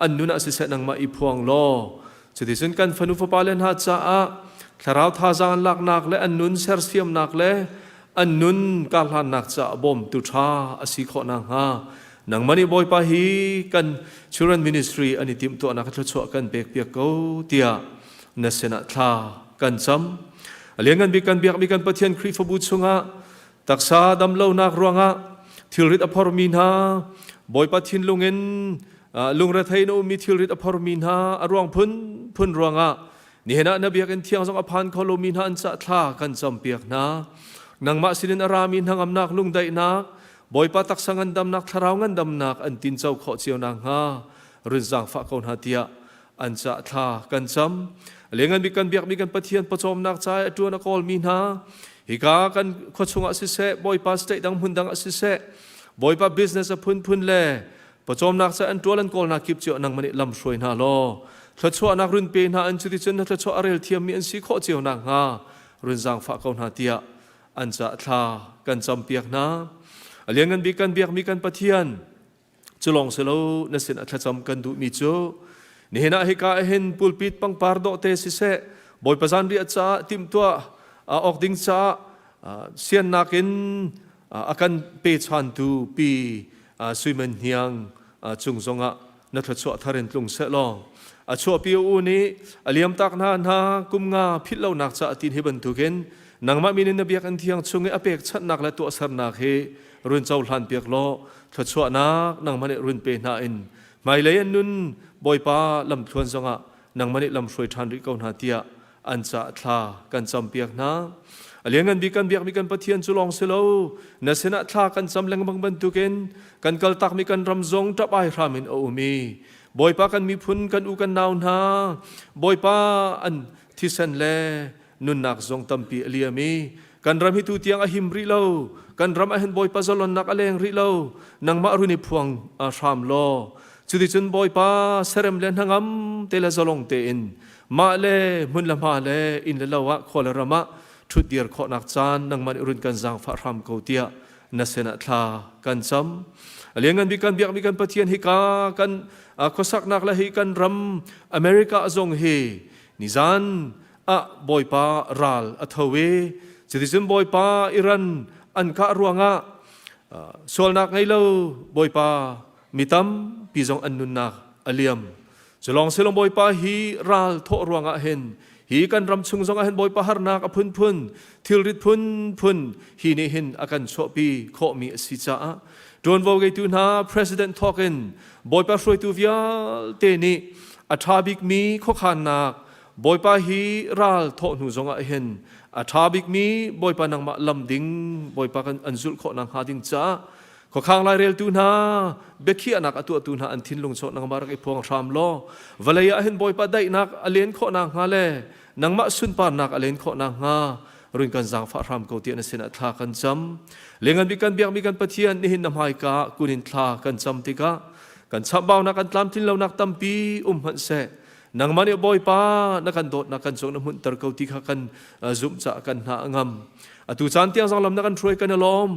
H: อันนุนอาศิเสนังมาอีพวงโลจุดที่สุดกันฟนุฟปาเลนฮัดจ้าทาราวทาจานลักนักและอันนุนเซอร์เซียมนักและอันนุนกาลหันนักจ้าบอมตุชาอาศิขอนังฮานังมันนี่บอยปาฮีกัน children ministry อันนี้ติมตัวนักทศกันเปียกเปียกเกาเตียนเสนาทากันซ้ำเลี้ยงกันบิกันเบียกมีกันปะเทียนครีฟบุษงะตักษาดำเล่านักรวงะทิลริดอพอร์มินฮาบอยปัทินลุงเงินลุงระไทยโนมีทิลริดอพอร์มินฮาอรวงพุนรวงะนี่เห็นนะเบียกันเที่ยงสองอภันคอลมินฮาอันจะท่ากันจำเปียกนะนังมาสินอารามินหังอำนักลุงได้นักบอยปัตักสังันดำนักทาราวงันดำนักอันตินเจ้าขอเจียวนางฮารุ่นสังฝากคนหาเตียอันจะท่ากันจำเลี้ยงกันบิกันเบียกมีกันปะเทียนประจอมนักใจตัวนักอลมินฮาฮิกากันขดชงอาศิเสบอยปัสเตดังหุ่นดังอาศิเสบอยปับ business พุนเล่ประจอมนักใจอันตัวลันกอลนักกิบเจียวนังมันลำช่วยนาโลทัดชัวนักรุ่นเป็นหาอันจุดิจนทัดชัวอาเรลเทียมมีอันสีขอเจียวนังฮารุ่นสังฝากคนหาเตียอันจะท่ากันจำเปียกนะเลี้ยงกันบิกันเบียกมีกันปะเทียนจะลองเสลานสินอัจจำกันดูมิโจนี่เห็นฮิกาเห็นปุลปิดปังปาร์โดเตสิเสบอยประจันเรียจ้าติมตัวออกดิ้งจ้าเสียนนักินอาการเปชันตูปีสุยมันเฮียงจุงจงะนัทชัวทารินตุงเสลองชัวปีอูนี้เลี้ยมตักนากุมงาพิลเล่านักจ้าตินเฮบันตุกินนังมามินินเบียกันเทียงชงเอเปกชัดนักและตัวสารนักเฮรุ่นเจ้าหลานเปียกโลทัดชัวนักมันรุ่นเปนาอินไม่เลยอันนุนบอยป้าลำทวนจงะนังมันลำช่วยทันริกาวนาเตียอันจะท่ากันจำเปียกนะเลี้ยงกันบิกันเบียกมีกันปะเทียนจุลองเสลานัสนาท่ากันจำแรงบางบรรทุกินกันกัลตักมีกันรำจงจับไอรามินโอมีบอยป้ากันมีพุนกันอุกันนาวนาบอยป้าอันที่เซนเลนุนนักจงตัมปีเลียมีกันรำฮิตุเตียงอหิมริเลากันรำอหินบอยป้าจลอนนักอเลงริเลานังมารุนิพวงอาชามโลจุดที่จุนบอยป้าเสรมเลนหังอัมเตลจลองเตอินมาเลมุนละมาเลอินเลลาวะขอลรมะ ชุดเดียร์ขอนักจานนังมันรุนกันจังฟ้ารำเขาเตียนัสนาทลากันจำเลี้ยงกันมีกันเบียกมีกันปะเทียนฮิกากันข้อสักนักละฮิกันรำอเมริกาจงเฮนิจันบอยปารัลอัทเวจิติซึมบอยปาอิรันอันกะรวงะส่วนนักไงเล่าบอยปามิตัมปีจงอันนุนนักอเลียมจะลองเสลงบอยปาฮีรัลทอรวงะเห็นฮีกันรำชงจงเห็นบอยปาฮาร์นักพุนพุนทิลริดพุนฮีนี่เห็นอากันโชปีโคมีสิจ้าโดนวอเกตุนา President Talkin บอยปาช่วยตูวิอาเตนี่อัฐาบิกมีข้อขานนักบอยปาฮีรัลทอหนูจงเห็นอัฐาบิกมีบอยปานังมาลำดิงบอยปากันอันจุลข้อนังหาดิงจ้าขอข้างลายเรลตูนาเบคียนักอตัวตูนาอันทินลงโซนังมารักไอพวงรามโลวลัยเห็นบอยปาได้นักอเลนข้อนังฮาเลนังมาสุนปานักอเลนข้อนังฮารุนกันจังฟ้ารามเกาเตียนเสนาทากันจำเลี้ยงกันมีกันเบียกมีกันปะเทียนนี่หินน้ำหายกะกุนินทากันจำติกะกันชับเบานักกันตามทินเหล่านักตัมปีหันเสนังมันบอยปานักกันโดดนักกันส่งน้ำหุ่นตะเกาติกะกันจุ่มจะกันหางามตุจันเตียงสังลำนักกันช่วยกันลม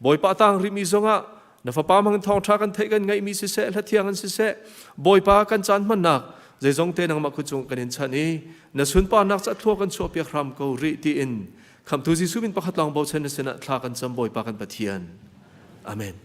H: บอยปาตั้งริมีซงะนับป้ามังทองทากันเทกันไงมีเสละเทียงกันเสบอยปากันจันมันนักใจจงเตนังมาคุจงกันเห็นชานีนัสุนปานักจะทั่วกันชัวเปียครามเการิตีอินคำทูซิสุบินประคัดลองเบาเชนเสนาทากันจำบอยปากันปะเทียนอาเมน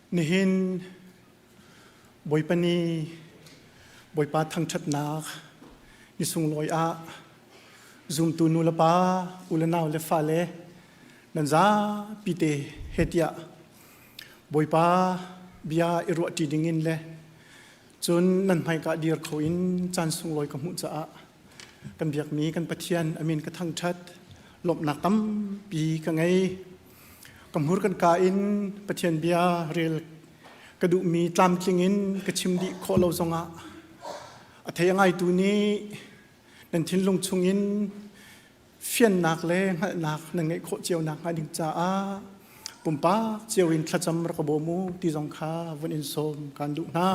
I: Nihin boy pani boy pa thang chat nak ni sung loi a zoom tu nu la pa ulanaw le fa le nanza pite hetia boy pa bia iru ti dingin le chun nan mai ka dir khoin chan sung loi ka mu cha a kan biak mi kan pathian amin ka thang chat lop nakam pi ka ngai kamhur kan ka in pathian bia rel kadu mi tlam tlingin ka chimdi kholo zonga athayang tu ni nan thin lung chungin fian nak le ngal nak na ngai kho chiaw nak ha ding cha a pumpa chiaw in thlacham ra ka bomu ti zong kha von in som kan du na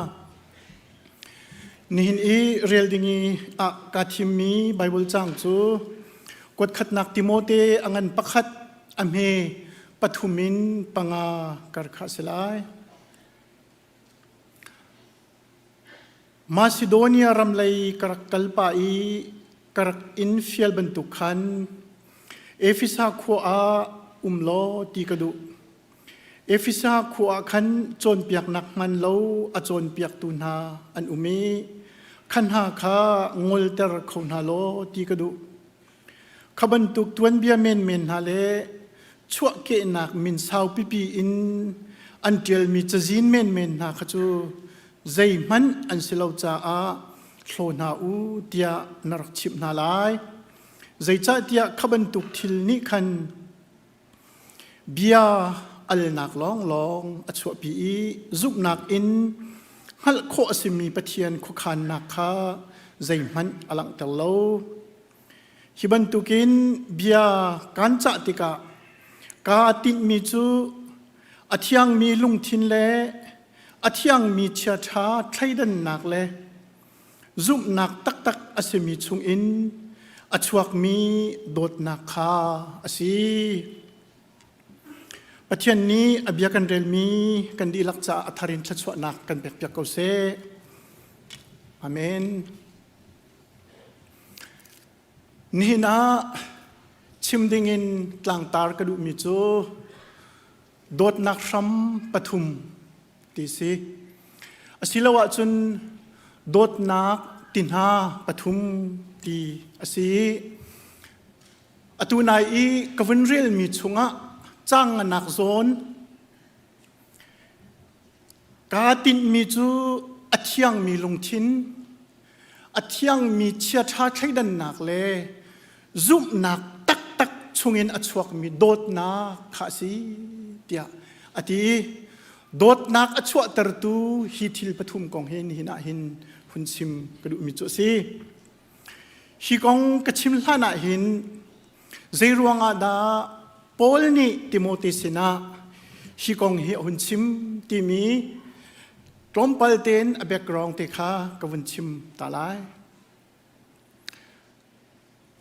I: nihin i rel dingi a ka thim mi bible chang chu kot khat nak timote angan pakhat amhe pathumin panga karkha selai Macedonia ramlai karak kalpa i karak infiel bentukan Efisa khua umlo ti kadu Efisa khua khan chon piak nak man lo a chon piak tu na an umi khan ha kha ngol ter khona lo ti kadu khaban tuk tuan bia men ha le chua ke nak min sau pipi in antel mi chazin men na khachu zai man an silau cha a thlona u tia narak chip na lai zai cha tia khaban tuk thil ni khan bia al nak long achua pi i zuk nak in hal kho asimi pathian khu khan nak kha zai man alang tel lo hiban tukin bia kan cha tika ka tin mi chu athiang mi lung thin le athiang mi chia tha thaidan nak le zum nak tak asimi chung in achuak mi dot nak kha asi pathian ni abia kan rel mi kan di lak cha atharin thachwa nak kan pek pek ko se amen ni na chimdingin tlang tar kadu mi chu dot nak ram pathum ti si asilawa chun dot nak tinha pathum ti asi atunai i kavanrel mi chunga chang nak zon ka tin mi chu athiang mi lungthin athiang mi chia tha thaidan nak le zum nak tak chungin achuak mi dot na kha si tia ati dot nak achua tartu hi thil pathum kong hen hina hin hunsim kadu mi chu si hi kong kachim hlana hin zeiruanga da Paul ni Timothy sina hi kong hi hunsim ti mi trompalten a background te kha kawunchim talai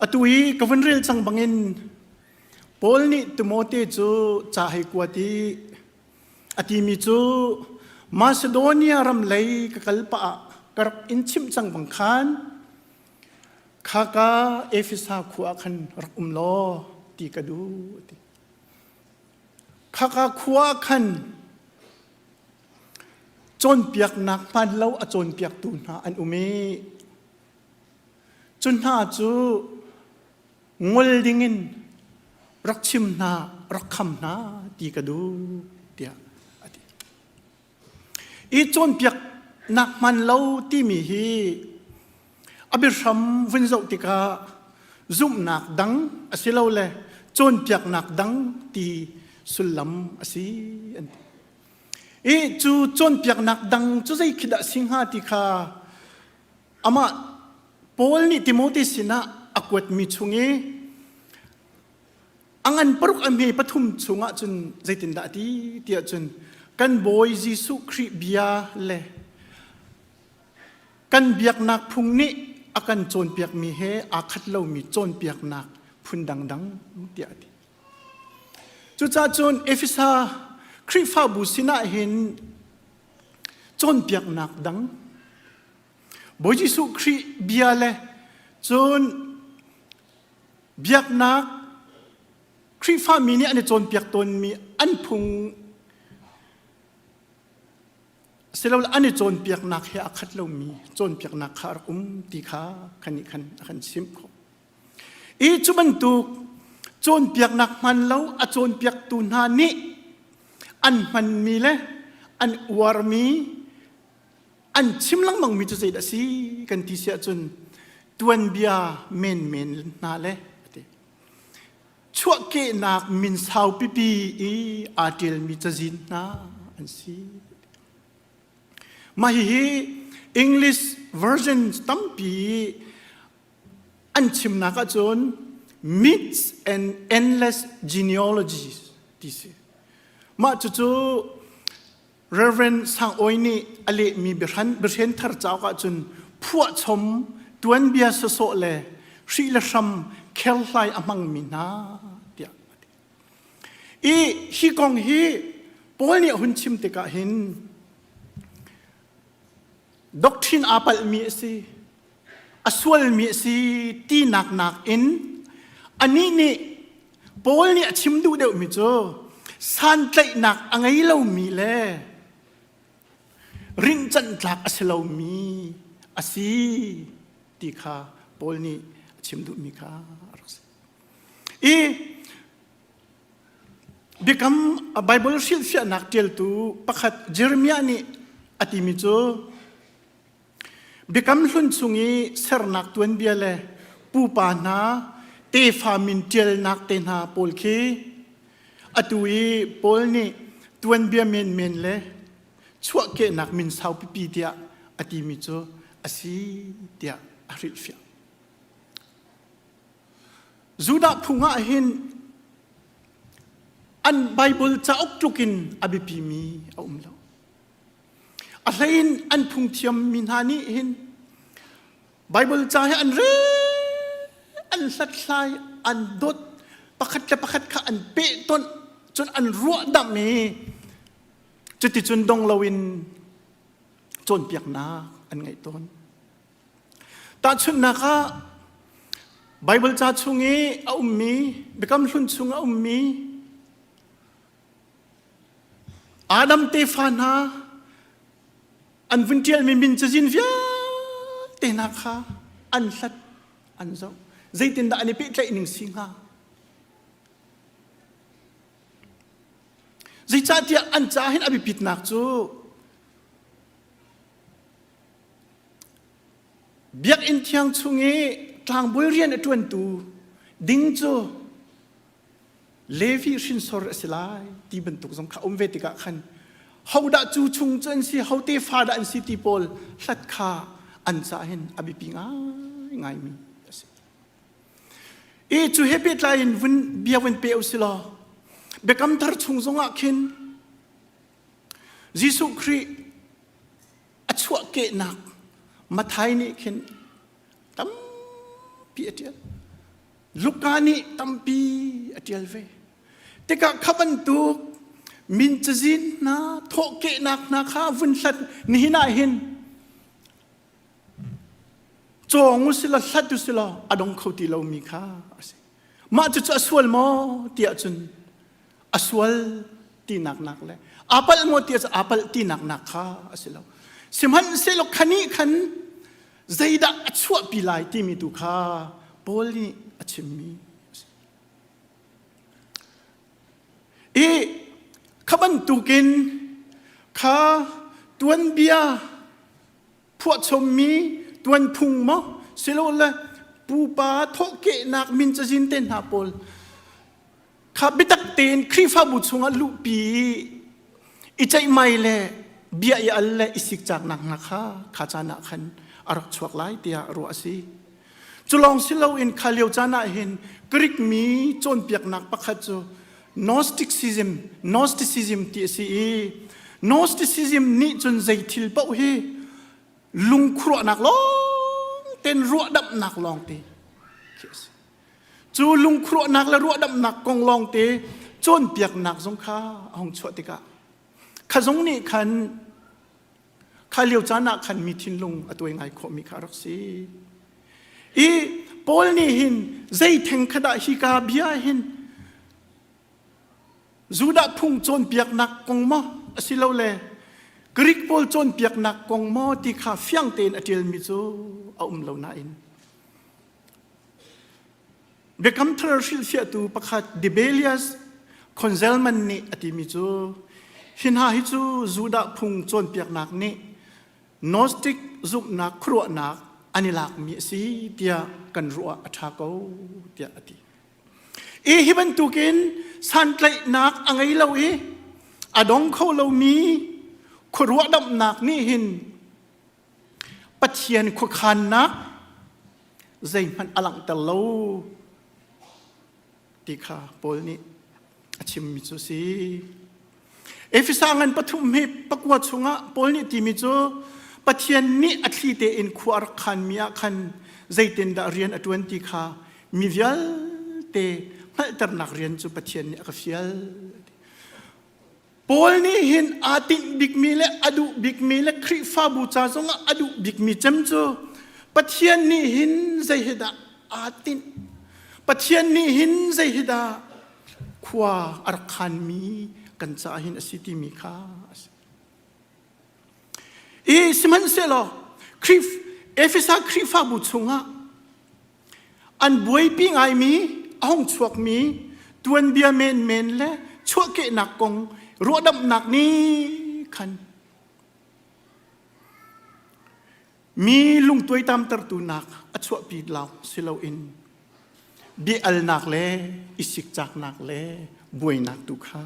I: atui kavanrel chang bangin Paul ni Timothy chu cha hai kwati ati mi chu Macedonia ram lei ka kalpa karak inchim chang bang khan ข้ากาเอฟิสาขัวคันรักโลตีกระดูข้ากาขัวคันจนเปียกหนักมันเล่าจนเปียกตูนหาอันอุเมจนหาจูงลดิ่งินรักชิมนารักคำนาตีกระดูเดียอีจนเปียกหนักมันเล่าที่มีฮีอบิรัมวินโซติกาซุ่มหนักดังอสิเล่าเลยจนเปียกหนักดังตีสุลัมอสิจูจนเปียกหนักดังจูใจคิดสิงหาติกาอามาปอลนี่ติโมธีสินะอากวดมีชุงอังอันปรุกอเมปฐุมชุงะจนใจตินดาดีเดียจนกันบอยยิสุคริบียเลกันเบียกหนักพุงนี้อากันโจนเปียกมีเฮอาคัดเล่ามีโจนเปียกหนักพุนดังเดียดีจุจ้าโจนเอฟิซาคริฟาบุสินะเห็นโจนเปียกหนักดังบอยยิสุคริบียเลโจนเบียกหนักคริฟามีเนี่ยอันโจนเปียกตนมีอันพุงเสร็จแล้วอันนี้โจนเปียกหนักเฮอาคัดเรามีโจนเปียกหนักขาตีขาคันนี้คันซิมเขาจุบันตุกโจนเปียกหนักมันแล้วโจนเปียกตูนานี้อันมันมีเลยอันวารมีอันชิมลังมังมีจุดใจดัสิกันที่เสียจนตัวนเบียเมนนาเลยชั่วเกนักมินสาวปีอาเดลมีจะจินนาอันซีมาฮี English version ตั้มปีอันชิมนักจน myths and endless genealogies ที่สิมาจู่ๆ Reverend สังโอยนี่อเลมีเบรนทาร์เจ้าก็จนพวกชมตัวนเบียสโซเลชีลชัมเคลไลอมังมินาเดียฮีกองฮีปอลเนี่ยหุ่นชิมติกาหินด็อกทรินอาปัลมีสิอสวลมีสิตีนักอินอันนี้นี่ปอลเนี่ยชิมดูเดียวมิโจสันใจหนักอังไงเรามีเล่ริงจันทลักอสเรามีอสีตีขาปอลนี่ชิมดูมีค่ะบิคัมไบเบิลชิลฟิอานักเทลตูปักเจเรมียานี่อติมิโจบิคัมลุนซุงีเซอร์นักตัวนเบียเลปูปานาเตฟามินเทลนักเตนาโพลคีอตุยโพลนี่ตัวนเบียเมนเลชั่วเกนักมินสาวปีเดียอติมิโจอสีเดียอาริลฟิอาจูดาพุงะเห็นอันไบเบิลจะออกทุกินอบิพีมีเอาแล้วอะไรอันพุงเทียมมินฮานี่เห็นไบเบิลจะให้อันเร่อันสัตย์ลายอันดดประคัดข้าอันเปะต้นจนอันรัวดำมีจุดที่จนดงลวินจนเปียกนาอันไงต้นตาชุนนะคะไบเบิลจะชงงี้เอามีเบกัมลุนชงเอามีอาดัมเตฟานาอันวินเทียลมีมินจะจินฟิอาเตนักค่ะอันสัตอันเจ้าใจตินดาอันนี้เป็นใจหนึ่งสิงหาใจจ่าที่อันจ่าเห็นอภิปิดนักจูเบียกอินเทียงชงงี้ทางบริเวณตัวตูดิ้งจูเลวีชินสอร์สลายที่บรรทุกสงฆ์เวติกะขันเขาด่าจูชุงจันสิเขาเตฟาดอันสิติโพลสัตขาอันจ่าเห็นอภิปิง่ายมีจูเฮปิดไลน์วันเบียวันเปอุสิลาเบกัมทาร์ชุงสงฆ์ขินยิสุครีอัชวะเกนักมาไทยนี่ขินตั้มปีเดียลลูกานี่ตั้มปีเดียลเวแต่ก็ขับันตุกมินจะจินนะทอกเกนักนะข้าวุ่นสัตนี่น่าเห็น จงสิละสัตดุสิละอดงเขาตีเรามีค่ามาจะอสวลมอเตียจุนอสวลตีหนักเลยอาปัลมอเตียจะอาปัลตีหนักค่าสิละสิมันสิละคันนี้คันใจดักชัวปีไลที่มีตุค่าปอลีอชิมีขบันตุกินข้าตวนเบียพวกชมมีตวนพุงมอสิโลละปูปาทกเกนักมินจะจินเตนหาปอลข้าบิตักเตนครีฟ้าบุตรสงลุปีอิใจไม่เล่เบียยอัลเล่อิสิกจากนักข้าข้าจานักขันอารักชวกไลเตียรัวสิจุลองสิโลอินข้าเลียวจานาเห็นกริกมีจนเปียกนักปักขัดจู Gnosticism ที่สิGnosticism นี่จนใจทิลเป้าเฮลุงครัวนักลองเต้นรัวดับนักลองตีจูลุงครัวนักและรัวดับนักกองลองตีจนเปียกนักสงข้าห้องชวติกะข้าสงนี่ขันข้าเลียวจานักขันมีทินลุงตัวยังไงขอมีข้ารักษีปอลนี่หินใจแทงขดาฮิกาเบียหินจูดาพุงจนเปียกนักกงมอสิเลวเลยกรีกโพลจนเปียกนักกงมอที่ข้าเฟียงเตนอติลมิโซเอาเลวนาอินเบคัมทราชิลเฟียตูประคัดดิเบเลียสคอนเซลมันนี่อติมิโซหินหาฮิจูดาพุงจนเปียกนักนี่นอสติกจุกนักครัวนักอันนี้หลักมีสีเตียกันรัวอัฐาโกเตียอติฮิบันตุกินสันไลนักอังไงเราอดงเขาเรามีขรัวดำนักนี่หินปัจเจียนขคันนักใจมันอลังตะโลติขาปอลนี่ชิมมิจูซีเอฟิสังันปฐุมเหปกวดชงะปอลนี่ติมิจูปัจเจียนนี่อัตลีเตอินขวารคันมีอาคันใจเต็นดาเรียนอดวันติขามีเวลเตไม่ตระหนักเรียนจุปัจเจียนนี่ก็เฟียลปอลนี่เห็นอาตินบิกมีและอดุบิกมีและคริฟาบูชาสงอดุบิกมีจำจูปัจเจียนนี่เห็นใจเหดาอาตินปัจเจียนนี่เห็นใจเหดาขวาอารักขันมีกันจะเห็นสิติมีค่าสิมันเสลอคริฟเอฟิซาคริฟาบูชงะอันบวยปิงไอมีห้องชวกมีตวนเบียเมนและชวกเกนักกงรัวดำหนักนี้คันมีลุงตัวตามตรตูนักอชวปีดเราสิเราอินบีอัลนักเลอิสิกจากนักเลบวยนักตุขา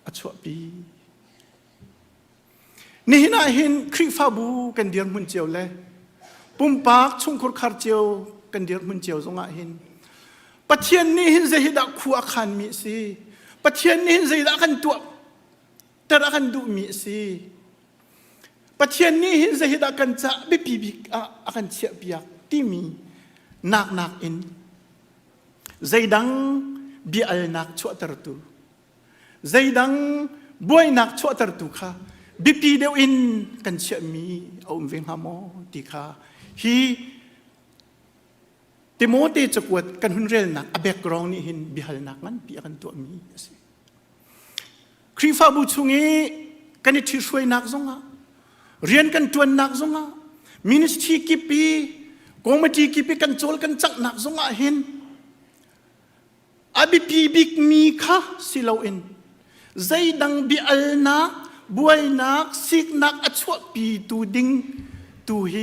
I: อชวปีนี่น่าเห็นคริฟาบูกันเดียร์มุนเจียวเลยปุ่มปากชงครคาร์เจียวกันเดียร์มุนเจียวสงอาเห็นปัจเจียนนี่เห็นใจดักขัวขันมีสิปัจเจียนนี่เห็นใจดักขันตัวแต่ดักขันดูมีสิปัจเจียนนี่เห็นใจดักขันจะไม่ปีบิกอาขันเชียบียกที่มีนักอินใจดังบีอัลนักชั่วตรตูใจดังบวยนักชั่วตรตูค่ะบิปีเดียวอินกันเชียมีเอาเวงฮามอติค่ะฮีติโมเตจะกวดกันหุ่นเรลนักอเบกรองนี่เห็นบิฮัลนักมันปีกันตัวมีครีฟาบุชุงี้กันนี่ที่ช่วยนักซงอ่ะเรียนกันตัวนักซงอ่ะมินิสทรีกิปีกองมาทีกิปีกันโจลกันจักนักซงอ่ะเห็นอบิปีบิกมีค่ะสิเราเอ็นใจดังบิอัลนักบวยนักสิกนักอชวปีตูดิงตูเฮ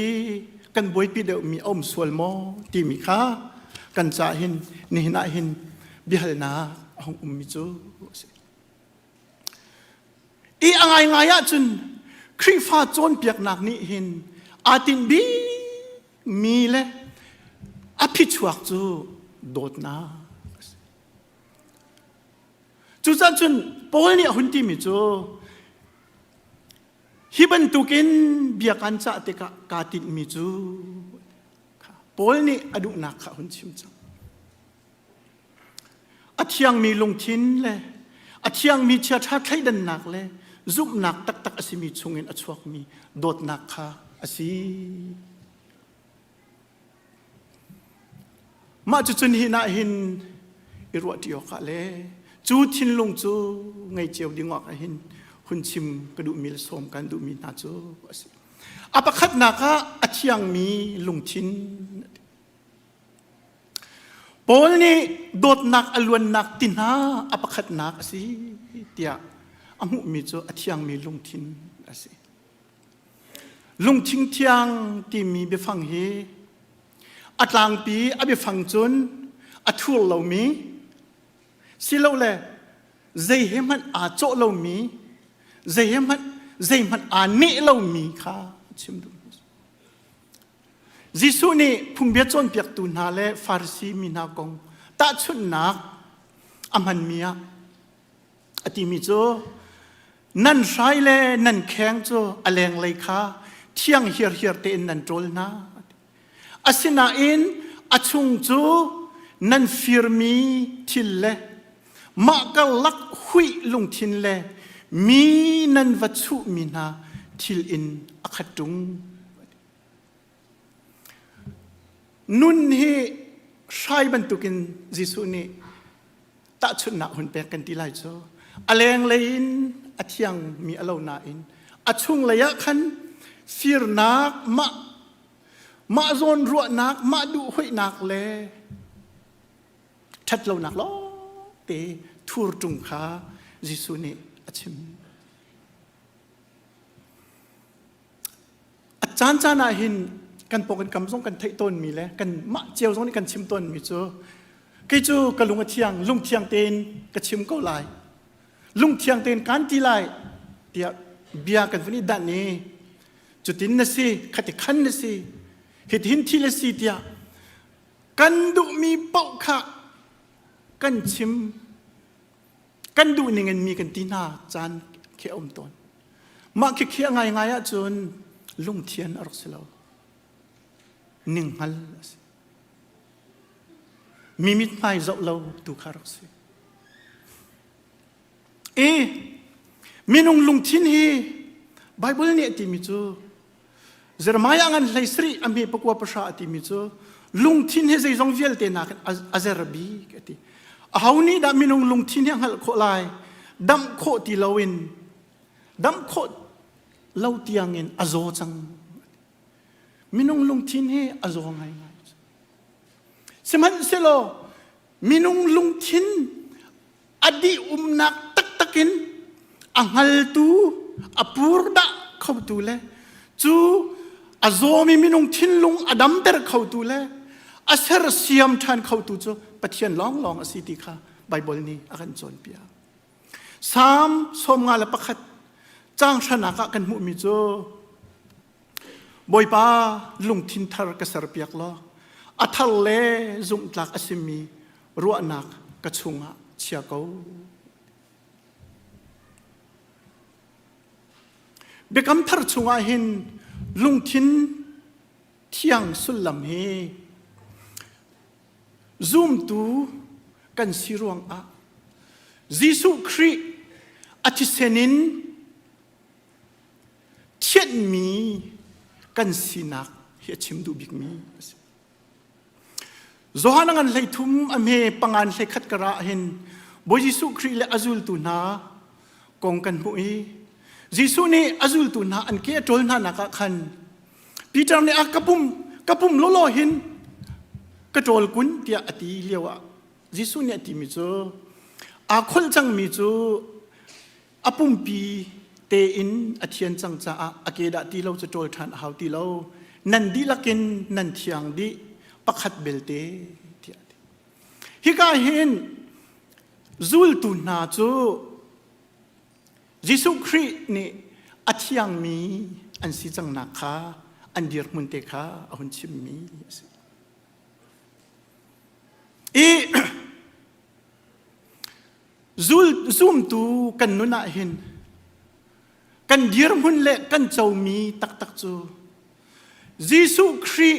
I: กันบวยปีเดียวมีอมสวลมอที่มีค่ากันจะเห็นนี่น่าเห็นบิฮัลนาห้องมิจูอะไรจุนครีฟ้าโจนเปียกหนักนี่เห็นอาตินบีมีเลยอภิชวักจูโดดนาจูจันจุนปอลนี่หุ่นที่มิจูฮิบันตุกินเบียกันจะติกาตินมิจูปอลนี่อดุนักข้าหุ่นชิมจังอาเทียงมีลงทิ้นเลยอาเทียงมีเชื้อชาติไทยดันหนักเลยซุบหนักตักอสิมีชงเงินอชวกมีโดดหนักข้าอสิ มาจุจุนหินาหินอิรัวติโอคาเลจูทินลงจูไงเจียวดิงอกหินหุ่นชิมกระดูมิลสมกันดูมีนาจูอาปคัดนักอาเชียงมีลุงทินปอลนี่โดดนักอลวนนักตินาอาปคัดนักสิเตียอามุมีจูอาเชียงมีลุงทินสิลุงทิงเทียงที่มีเบฟังเฮอัตลางปีอเบฟังจนอัทุลเรามีสิเราเลยใจเหมันอาโจเรามีใจมันอาเนเรามีค่ะชิมดูจิสุนี่พุ่งเบียจนเปียกตุนาเลฟาริสีมีนากงตาชุนนักอามันมีอะอติมิโจนั่นใช้เลยนั่นแข็งโจอเลงเลยค่ะเที่ยงเฮียเตนนันโจลนะอาศินาอินอาชุงโจนั่นฟิร์มีทิลเลมากลักหุยลุงทินเลมีนันวัตถุมีนาทิลอินอักตุงนุนฮีใช้บรรทุกินจิสุนีตัดชุนนักหุ่นเปกันที่ไรโจอเลงเลยอินอาเทียงมีอโลนาอินอาชุงระยะคันฟิร์นักมาโซนรัวนักมาดูหุยนักเลยชัดเรานักล้อเตทูรจุงขาจิสุนีอาชิมอาจารย์จานาหินกันปกันกำส่งกันไทยต้นมีแล้วกันมะเจียวส่งนี่กันชิมต้นมีจูกิจูกันลุงเทียงลุงเทียงเตนกันชิมก็ลายลุงเทียงเตนกันตีลายเดียเบียกันวันนี้ด้านนี้จุดดินนั่นสิขัดขันนั่นสิเหตุหินที่ละสิเดียกันดูมีเป้าขะกันชิมกันดูนี่เงินมีกันตีหน้าจานเขียวอมต้นมาเขียวไงอะจนลุงเทียนอรสเลวนิ่งฮัลมีมิตรไม่จบเราดูคาร์สิมีนุ่งลุงทินฮีไบเบิลเนี่ยที่มิจูเจอร์มายงันไลสรีอเมริกาประชาที่มิจูลุงทินฮีใจจงเวลเตนักอาเซอร์บีกันที่ฮาวนี่ดามีนุ่งลุงทินยังฮัลโคไลดัมโคที่เราอินดัมโคเราเตียงอินอาโซจังมินุงลุงทินเฮอโซงไงสมันเซโลมินุงลุงทินอดีนักตักินอังฮัลตูอปูร์ดะเขาตูเลจูอโซมินุงทินลุงอดัมเตอร์เขาตูเลอาเซอร์เซียมทันเขาตูจูปะเทียนลองอสิติค่ะไบเบิลนี้อากันจนเปียสามสมงาละประคัดจ้างชนะกันมุมิจูบอยป้าลุงทินทารกษรเปียกล้ออัทเลจุงตักอสิมีรัวนักกระชุงเชียเกาเบกำทารชุงหินลุงทินเที่ยงสุลลัมเฮซุ่มตูกันสิรวงอะจิสุครีอธิเสนินเทียนมีกันสินักเฮียชิมดูบิกมีโจฮานังอันเลยทุ่มอเมปังอันเลยขัดกระเห็นบจิสุครีเลอจุลตุนากองกันมุยจิสุนี่อจุลตุนาอันเกะโจลนานักขันปีจารเนี่ยกระปุ่มโลหินกระโจลกุนเตียอติเลียวจิสุเนี่ยติมิโจอาคลจังมิโจอปุ่มปีเตอินอเทียนจังจ้าอเกดาตีเราจะโจลทันหาวตีเรานันดีลักินนันเทียงดีปักขัดเบลเตฮิกาเห็นจุลตุนาจูจิสุครีนี่อเทียงมีอันสิจังนักขาอันเดียร์มุนเตขาอันชิมมีจุมตูกันนุนาเห็นกันเดียร์มุนเละกันเจ้ามีตักจูจิสุครี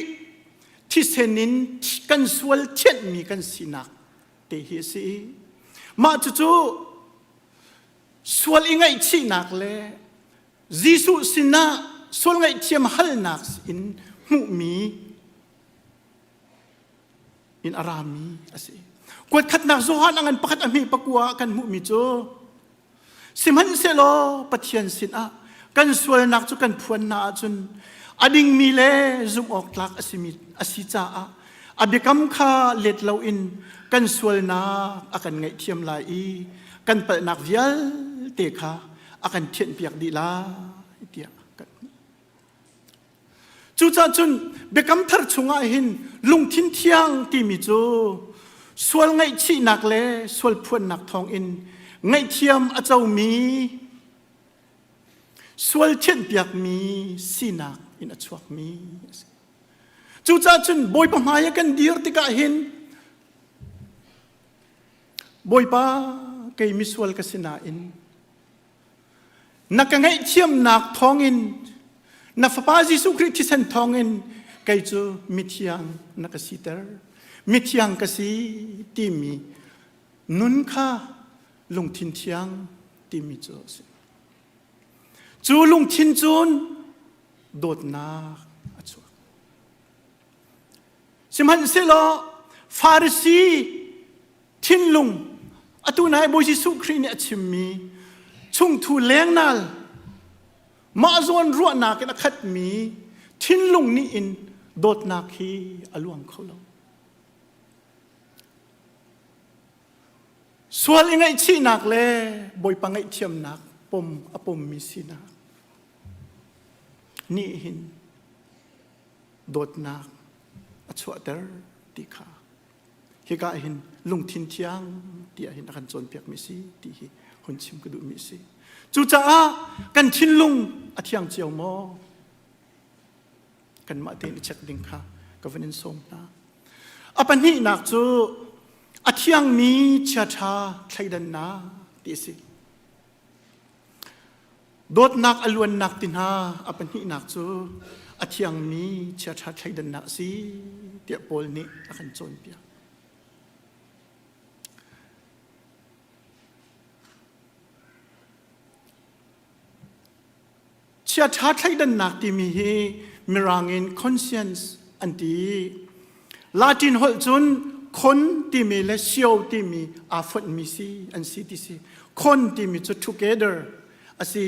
I: ที่เซนินกันสวลเทียนมีกันสินักเตหิสีมาจูสวลอิงไงชีนักเลยจิสุสินะสวลไงเทียมฮัลนักอินมุมี in arami asi kuat khat nak zohan angan pakat ami pakwa kan mu mi cho simhan selo pathian sin a kan sual nak chu kan phuan na chun ading mi le zum ok tlak asimi asicha a abikam kha let lo in kan sual na akan ngai thiam lai i kan pal nak vial te kha akan thien piak di la tia kan chu cha chun bekam thar chunga hin lung thin thiang ti mi chu sual ngai chi nak le sual phuan nak thong in ngai thiam a chau mi sual thien piak mi sinak in a chuak mi chu cha chun boy pa maya kan dir ti ka hin boy pa kai mi sual ka sina in nakangai thiam nak thong in na fapa Jesu Christ sen thong in kai chu mithiang nakasiter mithiang kasi ti mi nun kha lung thin thiang ti mi chu chu lung thin chun dot na achu simhan selo Pharisee thin lung atu nai bo Jesu Christ ni achim mi chung thu leng nal ma zon ruwa na ke na khat mi thin lung ni in dot na khi aluang kholo sual ingai chi nak le boy pangai thiam nak pom apom mi sina ni hin dot nak achwa ter ti kha hi ka hin lung thin thiang ti hin kan chon piak mi si ti hi hun chim ka du mi si chu cha a kan thin lung a thiang chiao mo kan ma te ni chak ding kha ka vanin som na apan hi nak chu a thiang mi cha tha thlaidan na ti si dot nak alwan nak tin ha apan hi nak chu a thiang mi cha tha thlaidan na si ti pol ni akan chon pia chia tha thlaidan nak ti mi hi mirangin conscience anti Latin hol chun kon ti mi le xiao ti mi a phot mi si an si ti si kon ti mi chu together asi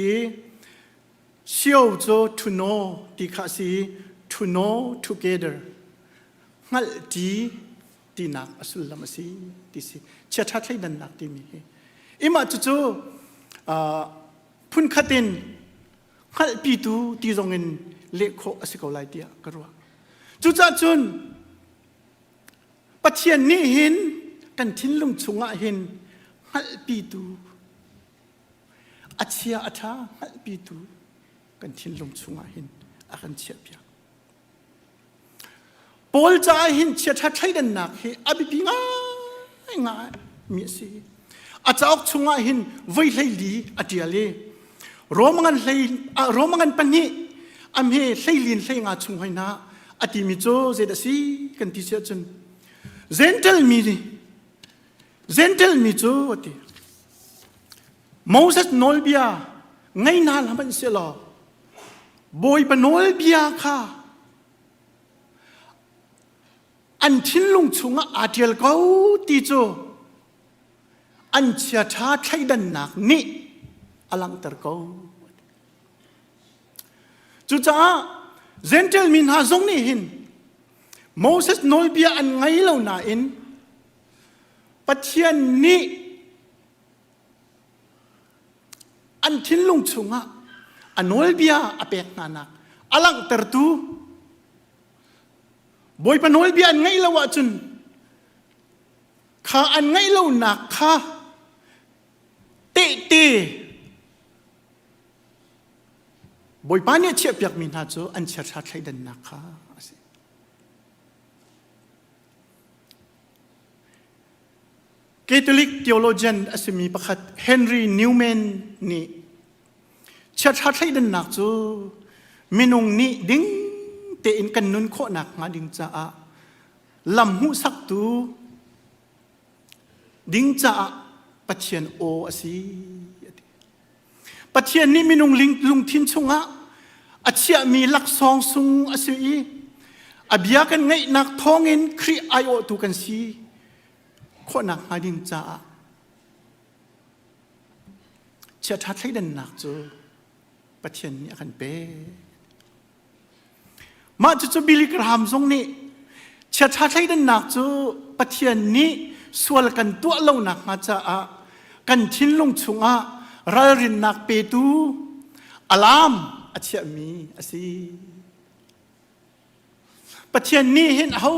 I: xiao zo to know ti kha si to know together ngal ti nak asul lam si ti si chia tha thlaidan nak ti mi hi ima chu phun khatin khal pi tu ti zongin le kho asikau lai tia karwa chu cha chun pathian ni hin kan thin lung chunga hin khal pi tu achia atha khal pi tu kan thin lung chunga hin akan chia pia pol cha hin chia tha thaidan nak hi abi pi nga mi si achak chunga hin voi hlei li atiale romangan pani am he thlailin thlainga chung hoina ati mi cho je da si kan ti sia chun gentle mi cho ati Moses nolbia ngai na laman selo boy pa nolbia kha an thin lung chunga atial ko ti cho an chia tha thaidan nak ni alang tar ko chu cha gentle min ha zong ni hin Moses nolbia an ngai lo na in pathian ni an thin lung chunga anolbia apek na nak alang tar tu boy pa nolbia an ngai lo wa chun kha an ngai lo nak kha te boy pa ne che piak min ha chu an cha tha thlaidan nak kha Catholic theologian asimi pakhat Henry Newman ni cha tha thlaidan nak chu minung ni ding te in kan nun kho nak nga ding cha a lam hu sak tu ding cha pathian o asi pathian ni minung lung thin chunga achia mi lak song sung asi abia kan ngai nak thongin khri ayo tu kan si kho nak ading cha chia tha thai dan nak chu pathian ni akan pe ma chu Billy Graham zong ni chia tha thai dan nak chu pathian ni sual kan tu lo nak ma cha a kan thin lung chunga ral rin nak pe tu alam achia mi asi pathian ni hin ho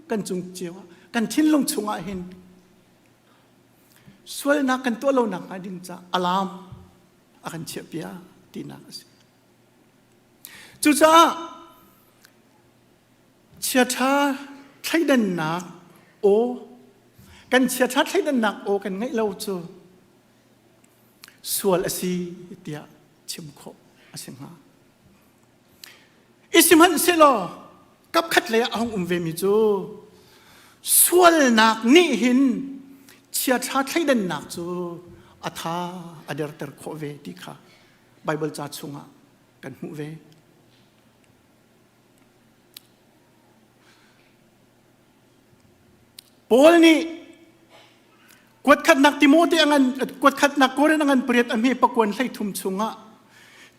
I: kan chung chiwa kan thin lung chunga hin sual nak kan tu lo nak ading cha alam akan chia pia tina asi chu cha chia tha thai dan nak o kan chia tha thai dan nak o kan ngai lo chu sual asi tia chim kho asinga isimhan selo kap khat le ahong ve mi chu sual nak ni hin chia tha thai dan nak chu atha ader ter kho ve ti kha bible cha chunga kan hu ve Paul ni kwat khat nak Timothy angan kwat khat nak Koren angan priat ami pakwan hlai thum chunga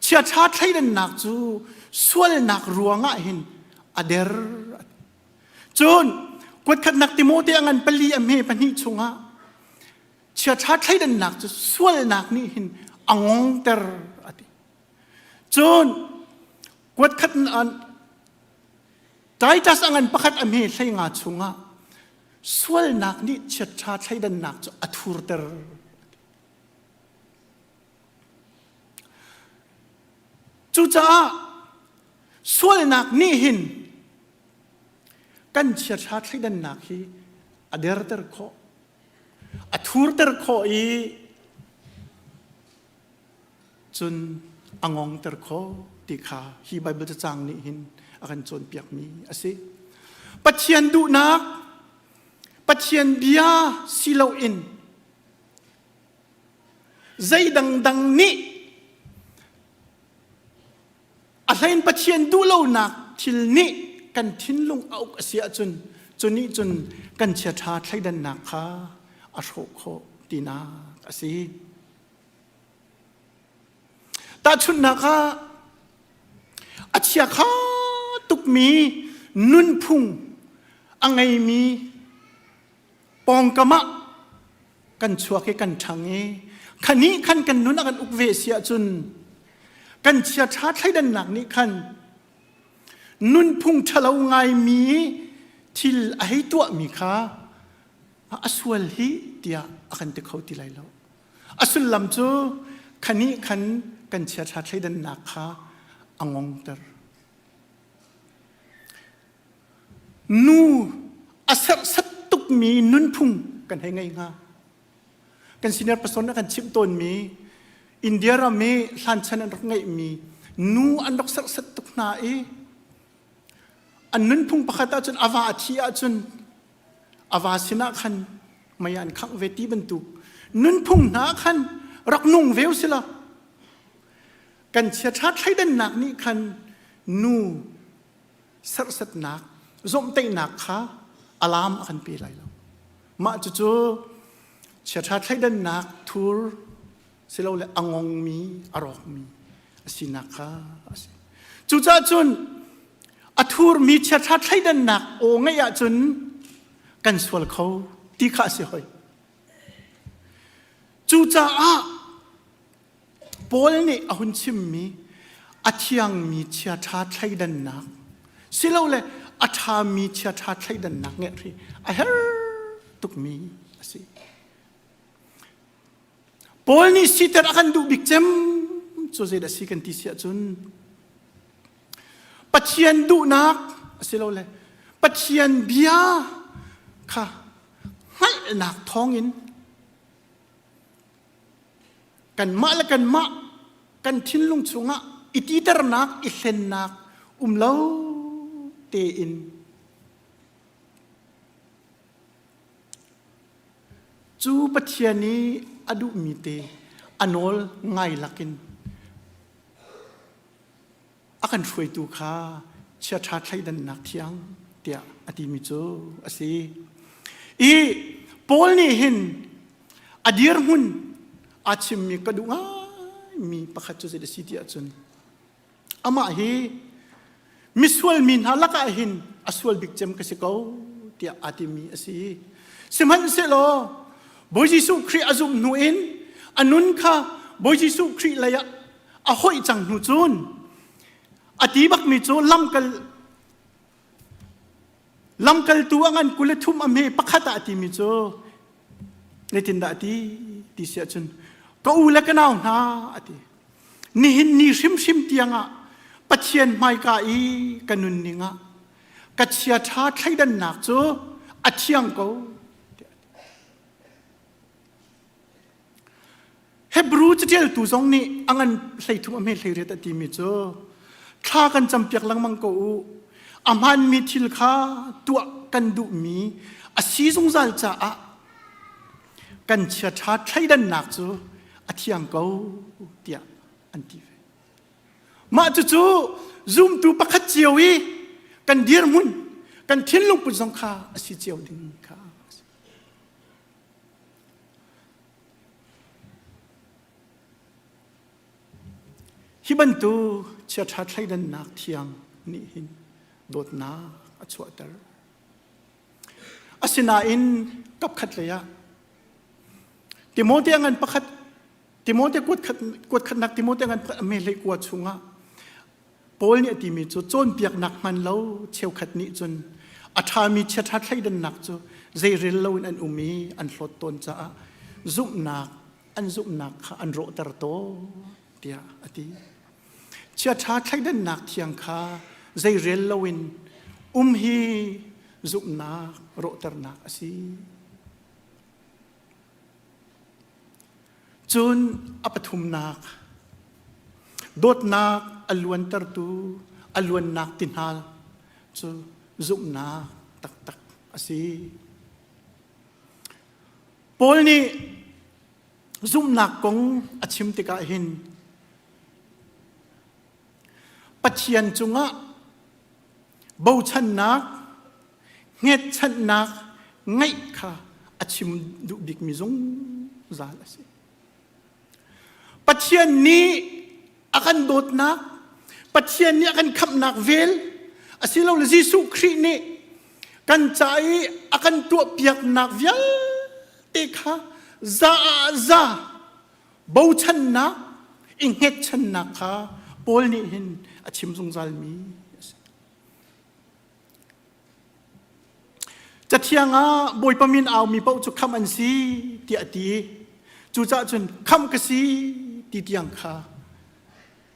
I: chia tha thai dan nak chu sual nak ruanga hin ader chun kwat khat nak Timothy angan pali ami pani chunga chia tha thai dan nak chu sual nak ni hin angong ter ati chun kwat khat an Titus angan pakhat ami hlai nga chunga sual nak ni chia tha thai dan nak chu athur ter chu cha sual nak ni hin kan chia tha thai dan nak hi ader ter kho athur ter kho i chun angong ter kho ti kha hi bible cha chang ni hin akan chon piak mi ase pathian du nak pathian bia silo in zai dang dang ni alain pathian du lo nak thil ni kan thin lung au asia chun ni chun kan chia tha thlai dan nak kha a tho kho tina asi ta chun na kha achia kha tuk mi nun phung angai mi pong kama kan chua ke kan thange khani khan kan nun kan ukve sia chun kan chia tha thlai dan nak ni khan nun phung thalo ngai mi thil a hei tua mi kha aswal hi tia akan te khau ti lai lo asul lam chu khani khan kan chia tha thlai dan nak kha angong ter nu asar sat tuk mi nun phung kan hai ngai nga kan senior person kan chim ton mi India ra me hlan chan an ngai mi nu an dok sar sat tuk na e an nun phung pakhata chun awa thia chun awa sina khan mayan khak ve ti ban tu nun phung na khan rak nung veu sila kan chia tha thai dan nak ni khan nu sar sat nak zom tai nak kha alam akan pi lai lo ma chu chu chia tha thai dan nak thur silo le angong mi arok mi asina kha chu cha chun athur mi chia tha thai dan nak o ngai ya chun kan swal kho ti kha se hoi chu cha a Paul ni ahun chim mi athiang mi chia tha thai dan nak silo le atha mi chia tha thai dan nak nge ri a her tuk mi asi Paul ni sitar akan du big chem so se da si kan ti sia chun pathian du nak silo le pathian bia kha hai nak thongin kan ma la kan ma kan thin lung chunga iti tar nak i hlen nak lo te in chu pathian ni adu mi te anol ngai lakin akan foi tu kha เชื่อชาไทยดันนักเที่ยงเตียอดีมิจูอสีอีปอลนี่เห็นอดีรมุนอาชิมมีกระดูกมีประคัตจุดเดสิเดียจนอามาเฮมิสวลมินฮาลักเห็นอสวลบิกเจมกสิกาวเตียอดีมีอสีสมันเสลอบอยจิสุครีอาซุมนูเอ็นอันนุนค่ะบอยจิสุครีเลยอะอาหอยจังนูจูนอดีบักมีจูลำกัลตัวงันกุเลทุมอเมปักขัดอดีมีจูในทินดาดีที่เสียจนก็อุเลกันเอาหน้าอดีนี่หินนี่ชิมเตียงอ่ะปัจเจียนไม่กาอีกันนุนนิงอ่ะกัจเชียชาไทยดันหนักจูอัจเชียงกูเฮบรูจะเจลตูซองนี่อังันใส่ทุมอเมใส่เรตอดีมีจูข้ากันจำเปียกลังมังกูอามันมีทิลข้าตัวกันดุมีอาศีสงสารจ้ากันเชื่อชาไทยดันหนักจูอาเทียงกูเตียอันทีเวมาจู่ซุ่มตัวปักขัดเจียวอีกันเดียร์มุนกันเทียนลงปุ่นสงข้าอาศีเจียวดึงข้าฮิบันตูเชื่อชาไทยดันหนักเทียงนี่หินโดดนาอชวดร์อาศินาอินกับขัดเลยะติโมเตงันประคัดติโมเตกวดขัดนักติโมเตงันเมลัยกวดชุงะโปลเนี่ยติมีจูโจนเปียกหนักมันเล่าเชี่ยวขัดนี้จนอาชามีเชื่อชาไทยดันหนักจูเจริญเล่าอันอุมีอันหลดตนจ้าซุบหนักอันโรตร์โตเดียอดีเชื่อชาไทยดันหนักเทียงคาใจเรียนลวินฮีจุบนักโรตร์นักอสีจนอปทุมนักโดดนักอลวนตร์ตูอลวนนักตินฮาลจูจุบนักตักอสีปอลนี่จุบนักกงอชิมติกาหินปัจเจียนจุงะบ่าวชันนักเง็ดชันนักไงค่ะอาชิมดุบิกมิซงซาลสิปัจเจียนนี้อากันโดดนักปัจเจียนนี้อากันขับนักเวลอาศิลเราจิสุครีนี่กันใจอากันตัวเปียกนักเวลเตค่ะซาบ่าวชันนักอิงเง็ดชันนักค่ะปอลนี่เห็นอาชิมซงซาลมีจะเที่ยงบอยปมินเอามีเป้าจุกคำอันซีตีอดีจูจ่าจนคำกษีตีเตียงค่ะ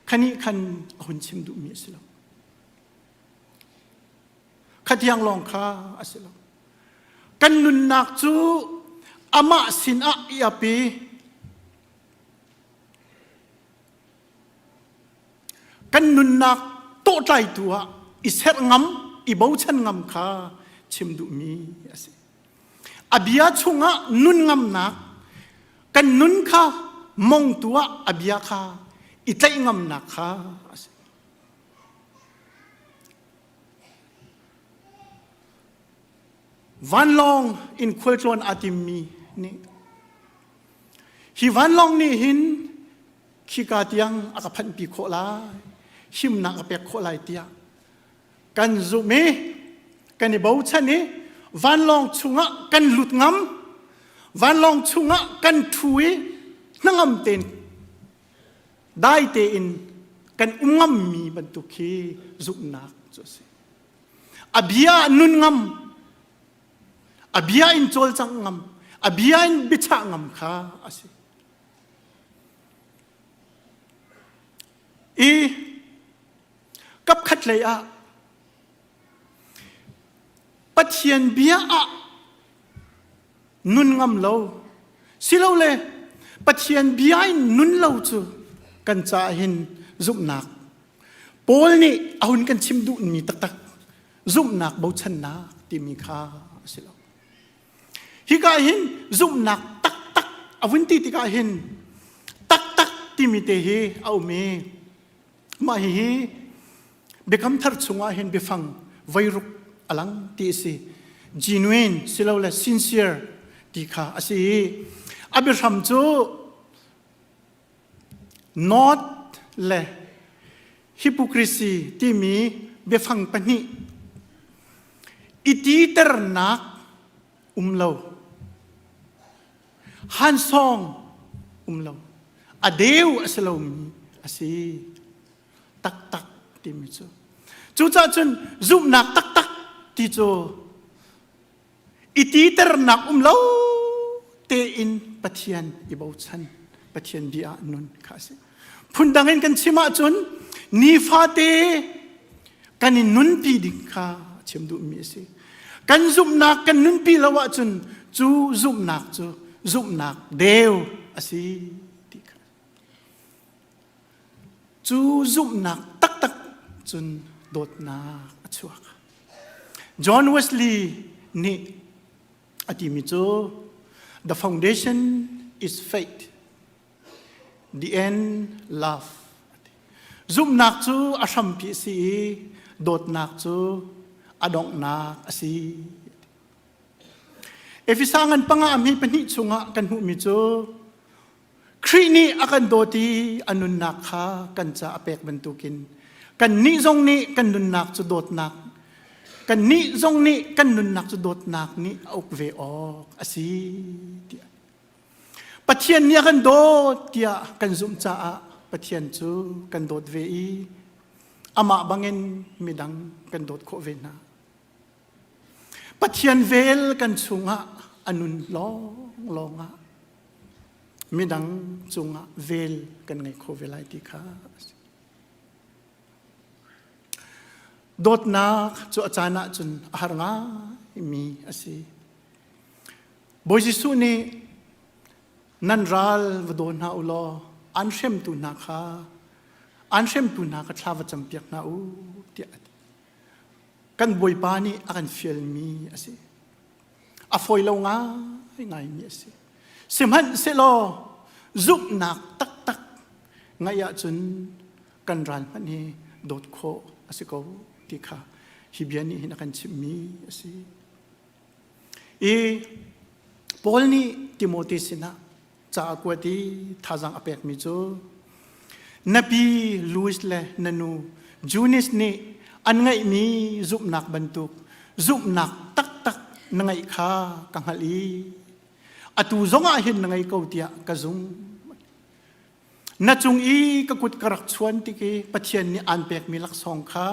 I: คันนี้คันหุ่นชิมดูมีสิลขัดยังลองค่ะสิลกันนุนนักจูอามาสินอีอาปีกันนุนนักโตใจตัวอิเสรงำอิบ่าวชันงำค่ะชิมดูมีสิอาบิยาชงะนุนงำนักกันนุนค่ะมองตัวอาบิยาค่ะอิใจงำนักค่ะวันลองอินควอลจวนอาติมีนี่ฮีวันลองนี่หินขี้กาเตียงอากาพันปีโคลาหิมนักเปียกโคลาเตียกันจุเมกันในบ่าวชันนี่วันลองชุงะกันหลุดงำวันลองชุงะกันถุยนั่งงำเต็นได้เตอินกันงำมีบรรทุกีจุกนักจุสิอาบิยานุนงำอาบิยาอินโจลจังงำอาบิยาอินบิชางำค่ะอาสิกับขัดเลยปัจเจียนเบียนุนงำเราสิเราเลยปัจเจียนเบียนุนเราจูกันจ่าเห็นจุบนักปอลนี่เอาหุ่นกันชิมดูมีตักจุบนักบ่าวชันนักที่มีค่าสิเราฮิกาเห็นจุบนักตักเอาหุ่นที่กาเห็นตักที่มีเตะเอาเมมาเฮ เบคำทัดชงอาเห็นเบฟังไวรุกอลังตีสิ genuine สิเราเลย sincere ตีค่ะอาศัยอับราฮัมจู not เลย hypocrisy ที่มีเบฟังปนิอิติเตอร์นักเราฮันซองเราอเดียวอาศัยเรามีอาศัยตักที่มีจูจ้าจนซุมนักตักที่จูอิติเตอร์นักเราเตอินปัทยันอิบาวชันปัทยันบิอานุนข้าศึกพุ่นดังเงินกันชิมาจนนีฟาเตกันนุนปีดิข้าเชื่อมดูมีสิกันซุมนักกันนุนปีละวะจนจูซุมนักเดียวอาศัยที่ข้าจูซุมนักตักจนโดดนักชัวร์จอห์นเวสลีย์นี่อธิมิโจ the foundation is faith the end love ซุมนักจูอาชัมพิสีโดดนักจูอดองนักอาศัยเอฟิสังันปังอามีปนิจุงะกันหุมิโจครีนี่อากันโดตีอนุนักขากันจะอเปกบรรทุกินกันนี้ทรงนี้กันนุนนักจะโดดนักกันนี้ทรงนี้กันนุนนักจะโดดนักนี้เอาเวออกอาศัยปัจเจียนเนี่ยกันโดดเดียกันซุมจ้าปัจเจียนจูกันโดดเวอีอามาบังเงินมีดังกันโดดโคเวนะปัจเจียนเวลกันซุงะอนุนลองะมีดังซุงะเวลกันไงโคเวลไลติค่ะโดดนักจูอาจารย์จุนอาหารงามีอาศัยบอยจิสุนี่นันรัลวโดนาอุลออันเชมตุนักค่ะอันเชมตุนักทลาวจำเปียกนาอูเดียดกันบอยปานี่อากันฟิลมีอาศัยอาฟอยลงง่ายมีอาศัยสิมันเสลอซุบนักตักง่ายจนกันรันมันนี่โดดโคอาศัยเขาที่ค่ะฮิบยานี่นักกันชิมีสิปอลนี่ติโมธีสินะจากวัดที่ท่าจังอเปกมิโจนบีลูอิสเลนันูจูนิสนี่อันไงมีซุบนักบรรทุกซุบนักตักนังไงข้ากังฮัลีอตูจงอาเห็นนังไงเขาเดียกจุงนัจุงกกุดกระชวนที่กีปัจเจียนนี่อันเปกมีลักษณะข้า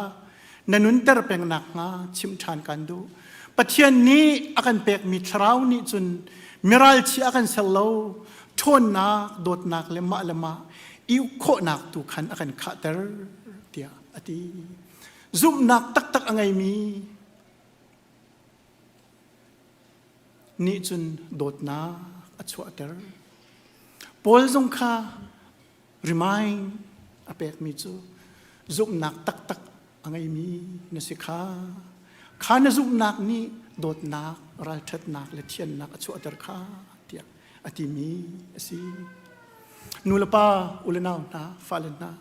I: นันุนเตอร์เป็นนักงาชิมทานกันดูปัจเจียนนี้อากันเปกมีทราวนี่จนมิรัลชีอากันเซลโลทนนักโดดนักเลมาอิวโคนักตุขันอากันขาเตอร์เดียอดีซุมนักตักอะไรมีนี่จนโดดนักอัจฉริเตอร์พอลจงข้า remind อาเปกมีจูซุมนักตักอะไรมีนสิข้าข้านซุมนักนี่โดดนักรัลทัดนักและเทียนนักอัจฉริเตอร์ข้าเดียอธิมีสินูลปาอุลนาวนาฟาเลนา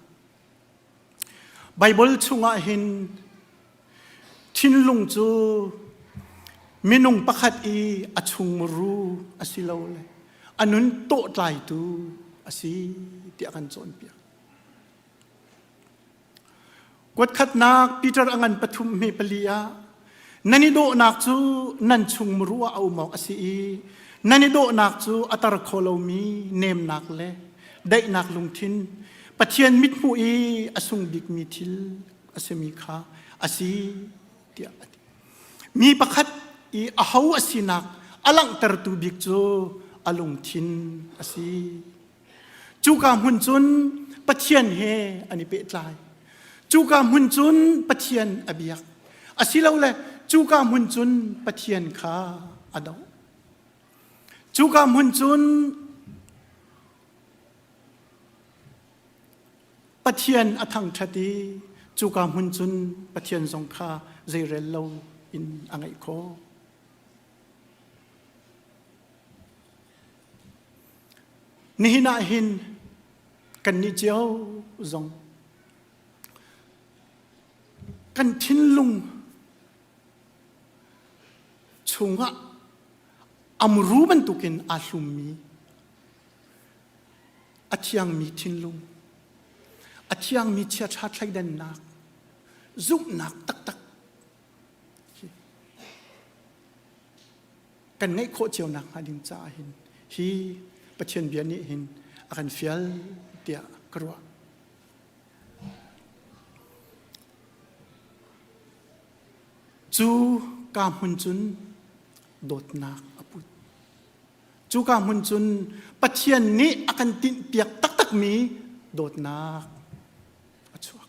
I: ไบเบิลชุงอาหินทินลุงจูมินุงประคัดอีอชุงมรูอสิเลวเลยอันนั้นโตไตรตูอสิเดียกันจนเปียกวดขัดนักปีเตอร์อังันปฐุมเมปลียนันนิโดนักจูนันชุงมรูเอาหมอกอสินันนิโดนักจูอัตรโคโลมีเนมนักเลได้นักลุงทินปะเทียนมิดมูอีอสุงดิกมิทิลอสมิคาอสิเดียมีประคัดอีอาหูอสินักอลังตรตูบิกจูอลุงทินอสิจูกามหุนจุนปะเทียนเฮอันนี้เปิดลายจูกามหุนจุนปะเทียนอเบียกอสิเลวเลยจูกามหุนจุนปะเทียนขาอดาวจูกามหุนจุนปะเทียนอทังทัดีจูกามหุนจุนปะเทียนสงขาเจเรลโลอินอังไงโคนี่น่าหินกันนิเจียวจง กันทิ้นลุงชงะอมรู้บันตุกินอาลุมมีอาทิยังมีทิ้นลุงอาทิยังมีเชียชาติไทยเด่นนักซุกนักตักตักกันไงโคเจียวนักหาดินจ่าหินฮีประเชียนเบียนี้หินอาการเฟียลเดียกรัวจูกามหุนจุนโดดนักอปุตจูกามหุนจุนประเชียนนี้อาการตินเตียกตักตักมีโดดนักอชัว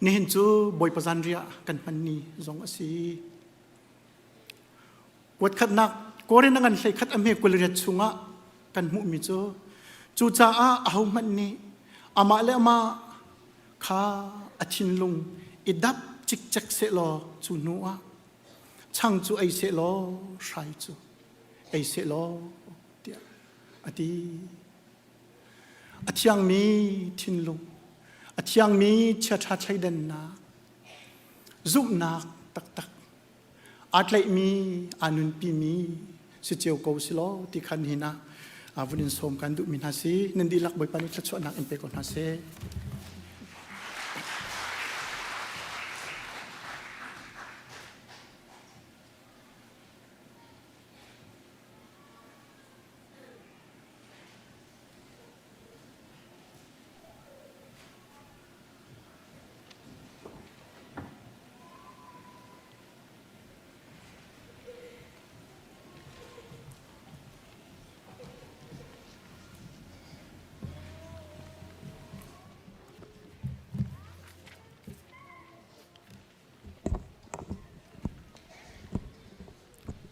I: นี่เห็นจูบอยประจันเรียกันมันนี่จงอาศัยกวดขัดนักก็เรื่องนั้นใส่ขัดอเมริกาเรียชุงะกันมุมิจูจ้าอาหุมันนี่อามาเลมาข้าอาชินลุงอิดับจิกจักเสลอจูนัวช่างจูไอเสลอใช่จูไอเสลอเดียอดีอาทิยังมีทินลุงอาทิยังมีเชื้อชาติไทยเด่นนักซุบนักตักตักอาจเลยมีอานุนปีมีสิเจียวกูสิโลที่ขันหินะอาวุธสมกันดุมินาสีนันดีลักบอยปานิชชวนักเอ็มเปกอนฮาเซ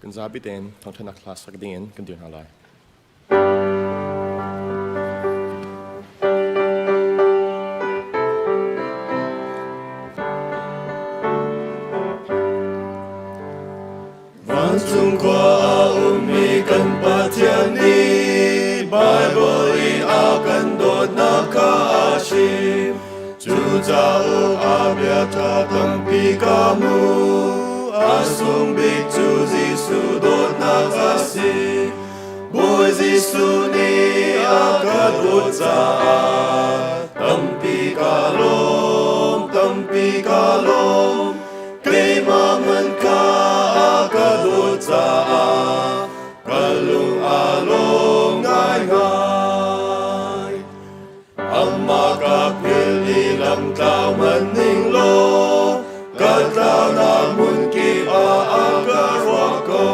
J: กันซาบิเตนทองธนักคลาสสักเดียนกันเดือนอะไรวันจุงกว่ามีกันปะเทียนีไบเบิลอีอากันโดดนักข้าชิจูจ้าอาเบียตาตัมปีกามูAsung biktu Zisu dot nakasi Boy Zisu ni akadot saat Tampi kalom Kay maman ka akadot saat Kalung along ngay Ang makapil ilang tao maning lo Katlaw na munki agarwako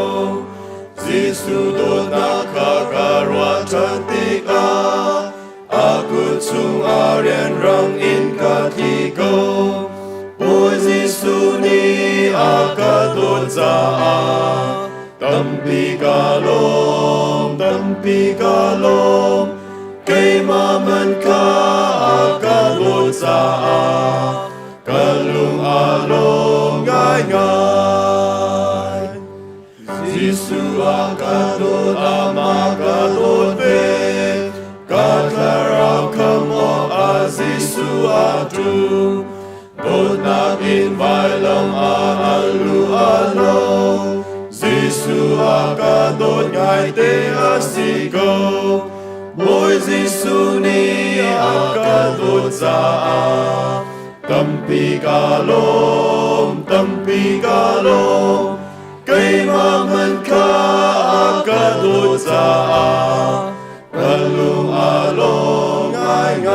J: Zisu dot nakakarwatan tika Aku tsung arian rang in katiko Boy Zisu ni akadot saa Tampi kalom Kay maman ka akadot saa Kalung along ngay Zisu akadot amakadot be Katlaraw kamo Zisu atu Dot nak invailam alu Zisu akadot ngay te asigo Boy Zisu ni akadot saa Tampi kalom Kay maman ka akadot saa Kalung along ngay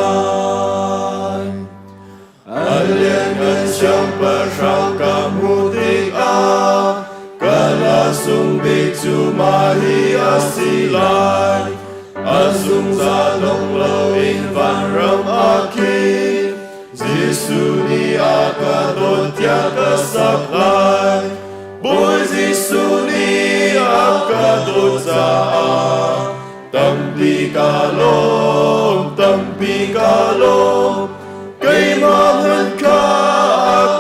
J: Alien man siyang parang kamutik Kalasung biksu mahi asilay Asung salong lawin vanram akin Zisu ni akadot yakasaklay Boy Zisu ni akadot saa Tampi kalom Kay maman ka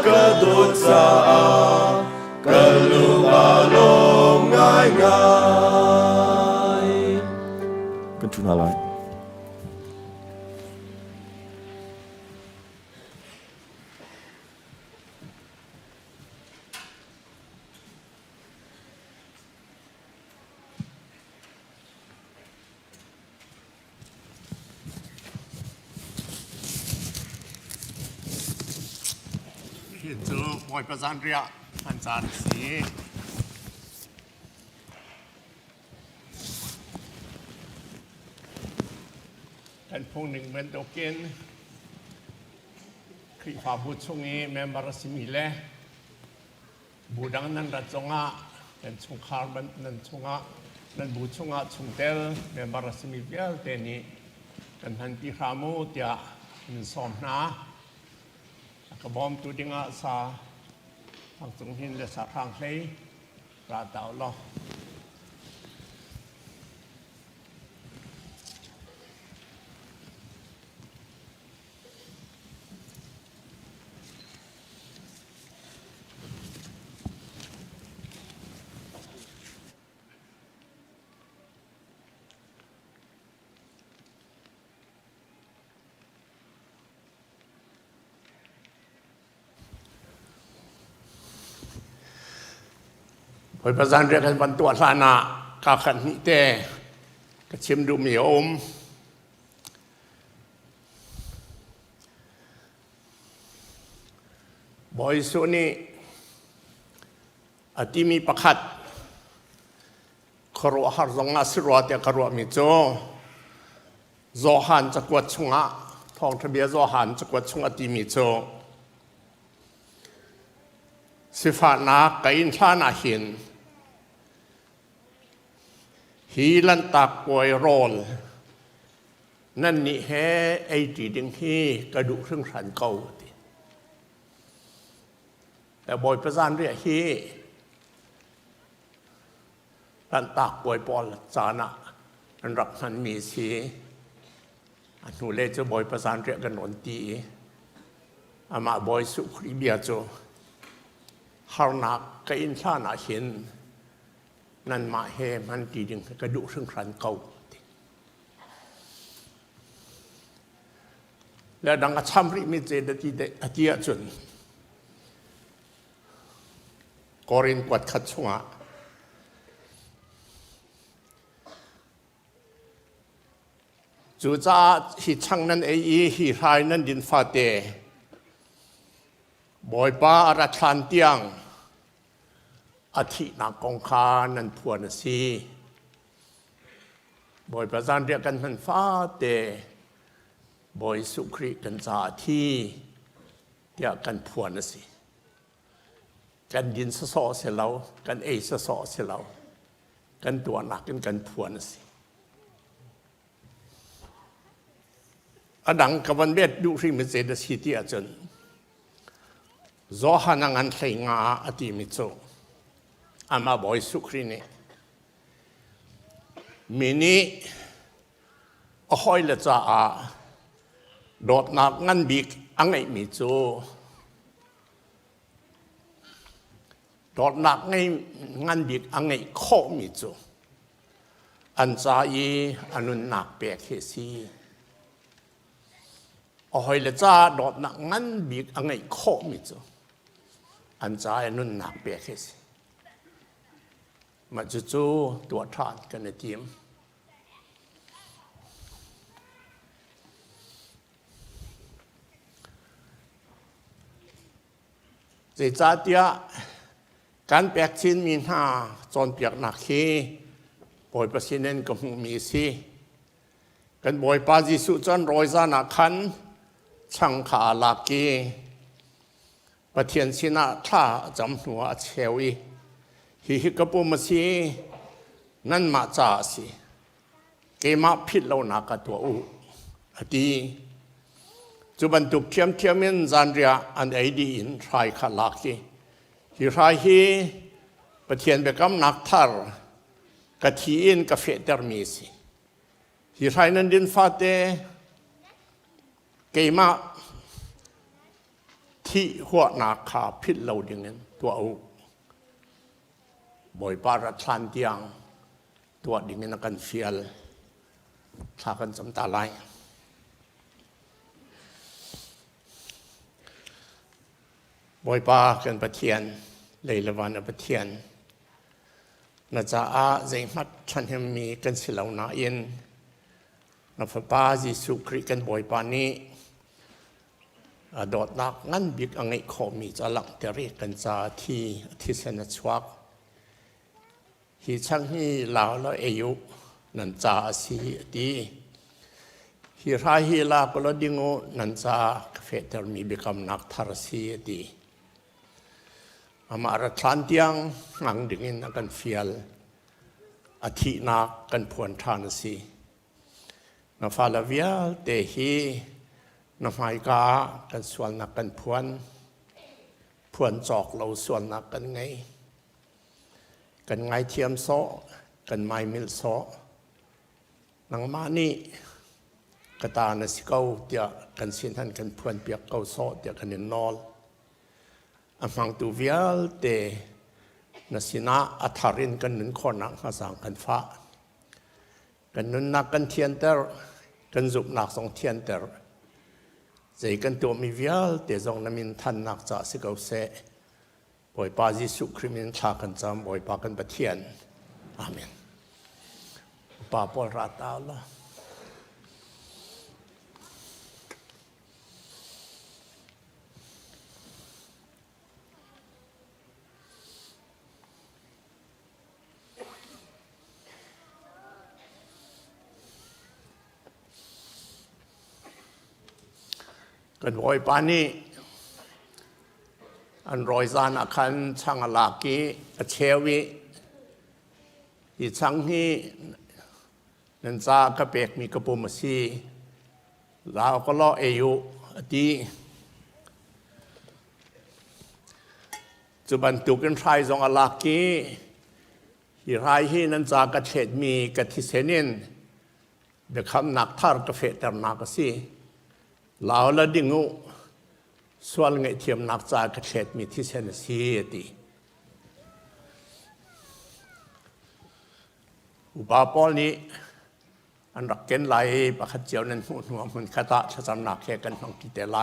J: akadot saa Kalung along ngay Kan tunalay ที่จูบอยประสานเรียพันจานสีกันพงหนึ่งเป็นตัวเกณฑ์ครีฟ้าบุตรช่วงนี้แม่บารสิมีเล่บูดังนั้นรัจงะเป็นชงคาร์บันนั้นชงะนั้นบูชงะชงเตลแม่บารสิมีเบี้ยเตนี้กันทันที่ขามูเตียมันสอมนะกระบอมตัวดิ่งอาซาทางตรงหินและสาทางเลยปลาเต่าล้อพอประสานเรียกกันบรรตัวสานากาขันนิเตกระชิมดูมีอมบอยสุนีอติมีประคัดครัวหารงอาศิรวาเตครัวมิโจโซหันจักวัดชงะทองทะเบียโซหันจักวัดชงอติมิโจสิฟานาไกอินชานาหินฮีลันตักป่วยโรลนั่นนี่แฮไอจีดึงฮีกระดูกเครื่องขันเก่าแต่บอยประสานเรียกฮีลันตักป่วยปอลจานะอันรับหันมีสีอันนูเลจะบอยประสานเรียกกันนนตีอามาบอยสุขริเบียโจฮาร์นักก็อินชาหนาเห็นนั่นมาเฮมันดีดึงกระดูกซึ่งครันเก่าแล้วดังกระชัมริมิเจดที่เดอเดียจนกอรินกวดขัดชงะจูจ้าฮิช่างนั้นฮิไฮนั้นดินฟาเตบอยป้าอาราชันเตียงอาทินักกองคานันพวนสีบอยประสานเรียกกันทันฟ้าเตบอยสุคริกันจาที่เรียกกันพวนสีกันดินสะสอเสียแล้วกันสะสอเสียแล้วกันตัวหนักกันพวนสีอดังกับวันเบ็ดดูริมเจดสีที่อาจารย์โซฮานังอันไทยงาอติมิโซอามาบอยสุครีเนมินิอหอยเลจ้าโดดนักงันบิกอังไงมิโซโดดนักงันบิกอังไงโคมิโซอันจ้าอีอนุนักเปียกเฮซีอหอยเลจ้าโดดนักงันบิกอังไงโคมิโซอันใจนุ่นหนักเปียกสิมาจู่ๆตัวทานกันในทีมเจ้าเดียการแปลกชิ้นมีหน้าจนเปียกหนักขี้ปล่อยประสิทธิ์เน้นกับมีสิกันบ่อยปาจิสุจนรอยซานักขันช่างขาลากีประเทียนชินะท่าจำหัวเชวีฮิกปุมสีนั่นมาจ่าสิเกมาพิษเราหนักตัวอุดีจุบันตุกเทียมมินจันเรียอันไอดีอินทรายขลักฮีฮิรายฮีประเทียนเบกำนักทาร์กะทีอินกาเฟเตอร์มีสิฮิรายนันดินฟาเตเกมาที่หัวนาคาพิษเราอย่างนั้นตัวเอาบ่อยปารัชันเตียงตัวดิ่งนั้นกันเฟียลถ้ากันจำตาไลบ่อยปากันประเทียนเลยละวันประเทียนน่าจะใจมัดฉันยังมีกันสิเหล่านาเย็นน่าฟ้าจิสุคริกันบ่อยปานี้
K: ดอดนักงั้นบิกอังไงขอมีจะหลังเตรีกันจาที่เสนชวักฮีช่างฮีลาวแล้วอายุนันจาสีดีฮีราฮีลาก็ลดิงโอนันจาเฟเตอร์มีบิกำนักทารสีดีอามารัฐานเตียงงังดิ่งนักกันเฟียลอาทินักกันพวนทานสีนาฟาลาเวียเตฮีน้ำไม้กากันส่วนนักกันพวนจอกเราส่วนนักกันไงเทียมโซกันไม้มิลโซนังมานี่กตาเนสิเกาเดียกันสินทันกันพวนเปียกเกาโซเดียกันนอลอันฟังตูเวียลเตนสินาอัฐารินกันนุนคนนักภาษากันฟ้ากันนุนนักกันเทียนเตอร์กันจุบนักสองเทียนเตอร์ใจกันตัวมีเวียลเตจงนามินทันนักจ่าสิเกาเซบอยปาจิสุคริมินชากันจำบอยปากันปะเทียนอาเมนปาปอลราตาละกันบอยปานี่อันรอยซานอาคันช่างลากีเชวิอีช่างฮีนันซากระเปกมีกระปุมสีลาวก็ล้ออายุดีจุบันตุกันไทยจงลากีอีไรฮีนันจากระเฉดมีกระทิเซนินเบคำนักทาร์กระเฟตร์นักสีลาวละดิ่งูส่วนไงเทียมนักจากระเฉดมีที่เซนสีตีอุบาปอลนี้อันรักเกณฑ์ไหลปะขัดเจียวนั้นหัวมันขตะชะจำนักแค่กันของกิเตไหล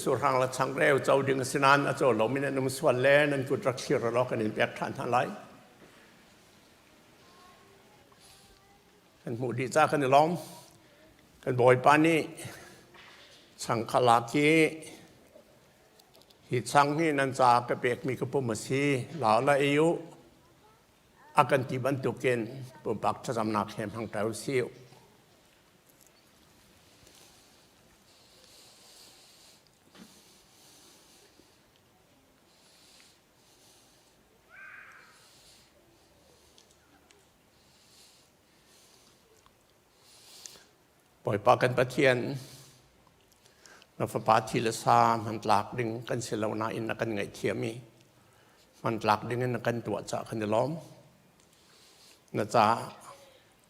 K: สุรังละชังเร็วเจ้าดึงสนานอาจารย์เราไม่ได้นุ่มส่วนแลนั่นกุตรักชีระลอกันอินเปียกท่านทั้งหลายกันหูดีจ้ากันล้อมกันบ่อยปานี้สังขลากีหิสังนี่นันจากระเปียกมีกระปุมสีหล่าละอายุอากันติบันตุเกนปุ่มปักจะจำนักแห่งทางเท้าซิวปล่อยปากันประเทียนนับปาทีละซามันหลักดึงกันเสลานาอินนักันไงเทียมีมันหลักดึงนักันตัวจะขันล้อมน่าจะ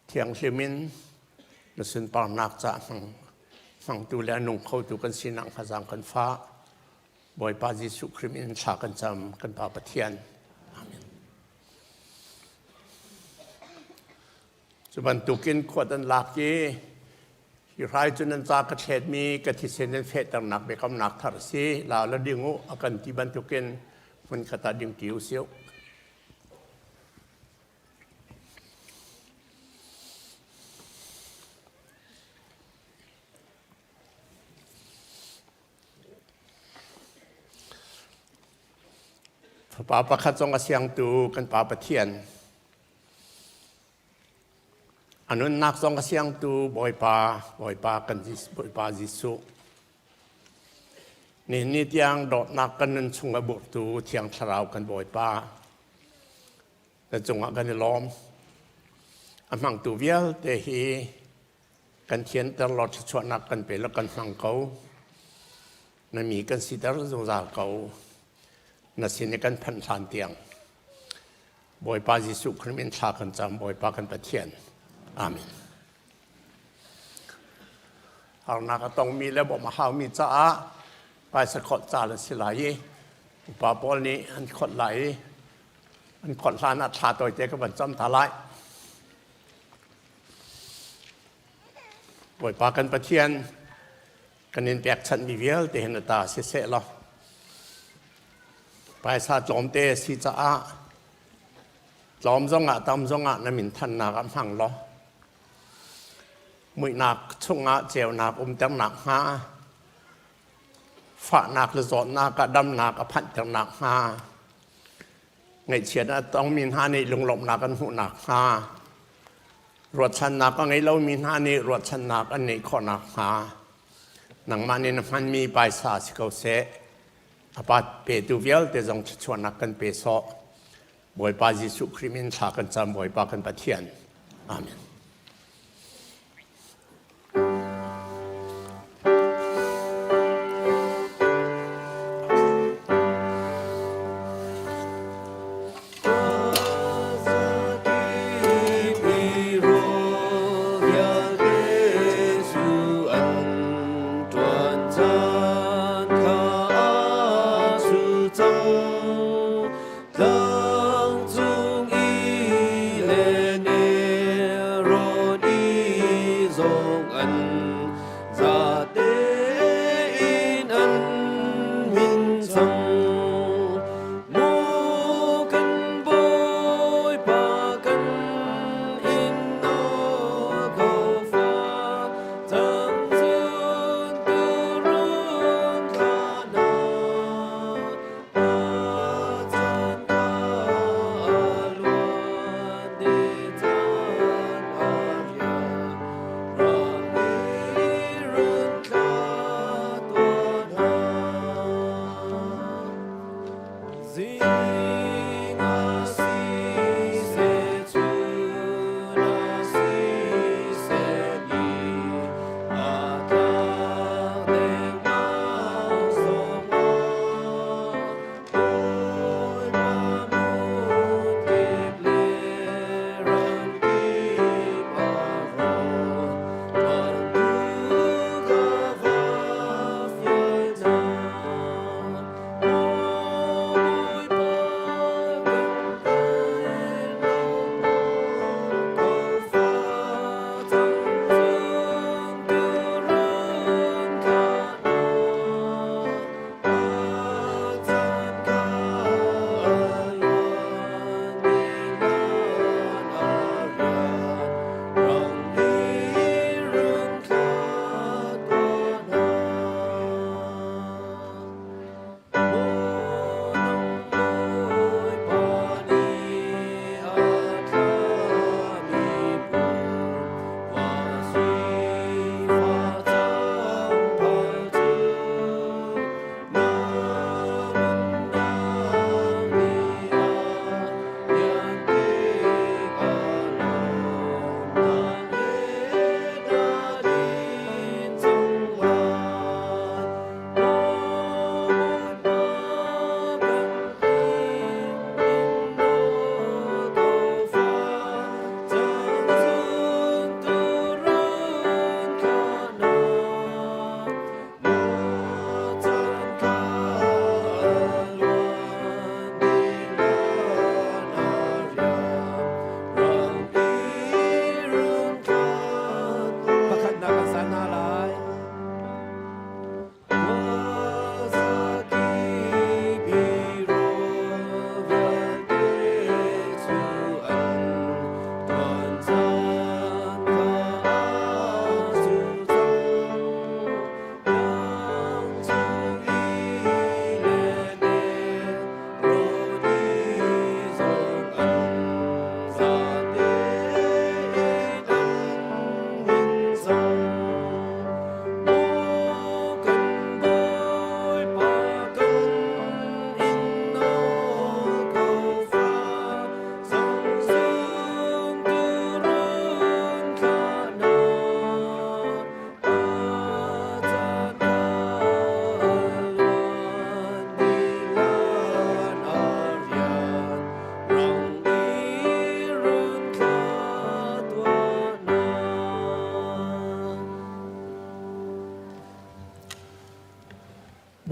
K: เทียงเชมินน่าสินปานักจะฟังดูแลนุ่งเขาดูกันสินังพะจังกันฟ้าบ่อยปาจิสุคริมินชากันจำกันปาประเทียนอาเมนจุบันตุกินขวดอันหลักยี่ที่รายจุนันจากระเทศมีกติเสนเฟตหนักไปกำหนักทารสีลาวและดิ่งอากันที่บันทุกินมันกตาดิ่งกิวเสียวป่าประคัตจงอาเซียงตูกันป่าประเทียนอันนั้นนักสงฆ์เสียงตูบ่อยปากันบ่อยปาจิสุนี่ที่ยังดอกนักกันนั้นชงอบุตูเที่ยงชราวกันบ่อยปาแต่จงกันล้อมอันมังตูเวียลแต่ฮีกันเทียนตลอดชวนนักกันไปแล้วกันฟังเขานั่นมีกันสิตรจงจากเขานั่นสิในกันพันธานเตียงบ่อยปาจิสุคริมินชากันจำบ่อยปากันประเทียนอาเมนเอาหน้าก็ต้องมีแล้วบอกมาหามีจ้าไปสะกดจ่าละสิไหลป่าปอลนี้อันขดไหลอันขดลานอัฐาตัวเจ้าก็บรรจำทลายป่วยปากันประเทียนกันเน้นแปกชันมีเวียลแต่เห็นตาเสียๆหรอไปซาจอมเตสิจ้าจอมจงตำจงนั่นมินทันนากำหังหรอมือหนักช่วงเจียวหนักเต็มหนักหาฝาหนักหรือสอนหนักกระดำหนักพันเต็มหนักหาไงเฉียดต้องมีหาในลงหลบหนักกันหูหนักหารวดชันหนักก็ไงเรามีหาในรวดชันหนักอันนี้ข้อหนักหาหนังมันนี่มันมีใบสาสิเขาเสะอาปัดเปตูเวลแต่จงชวนนักกันเปโซบ่อยปาจิสุคริมินชากันจำบ่อยปากันประเทียนอาเมน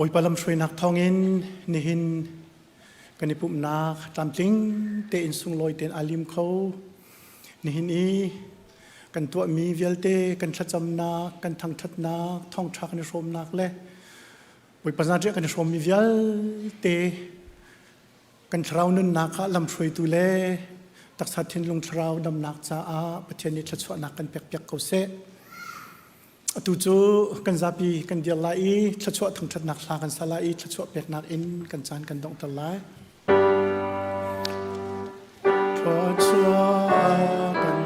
I: boi palam shroi nak thongin nihin kanipum nak tamtling te in sung loi ten alim kho nihin i kan tua mi velte kan thacham na kan thang that na thong thak ni rom nak le boi pasna je kan rom mi vel te kan thrau nun na kha lam shroi tu le tak sa thin lung thrau dam nak cha a pathian ni thachwa nak kan pek pek ko se tu chu kan zapi kan dia lai thachwa thang that nak sa kan sala i thachwa pek nak in kan chan kan dong tal lai thachwa kan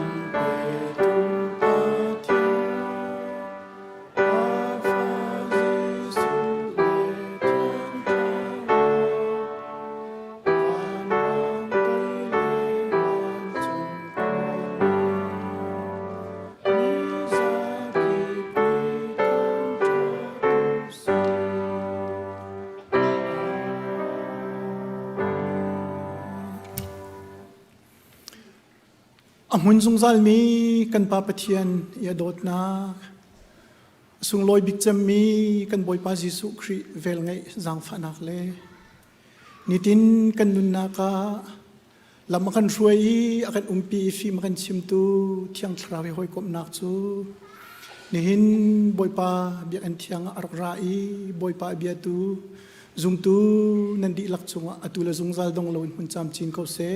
I: Amun zungzal mi kan pa pathian ya dot na sung loi bik cham mi kan boi pa Jesu Khri vel ngai jang pha nak le nitin kan nun na ka lam kan ruai akan umpi fi makan chim tu thiang thrawi hoi kom nak chu nihin boi pa bi an thiang arok rai boi pa bia tu zum tu nan di lak chunga atula zungzal dong loin hun cham chin ko se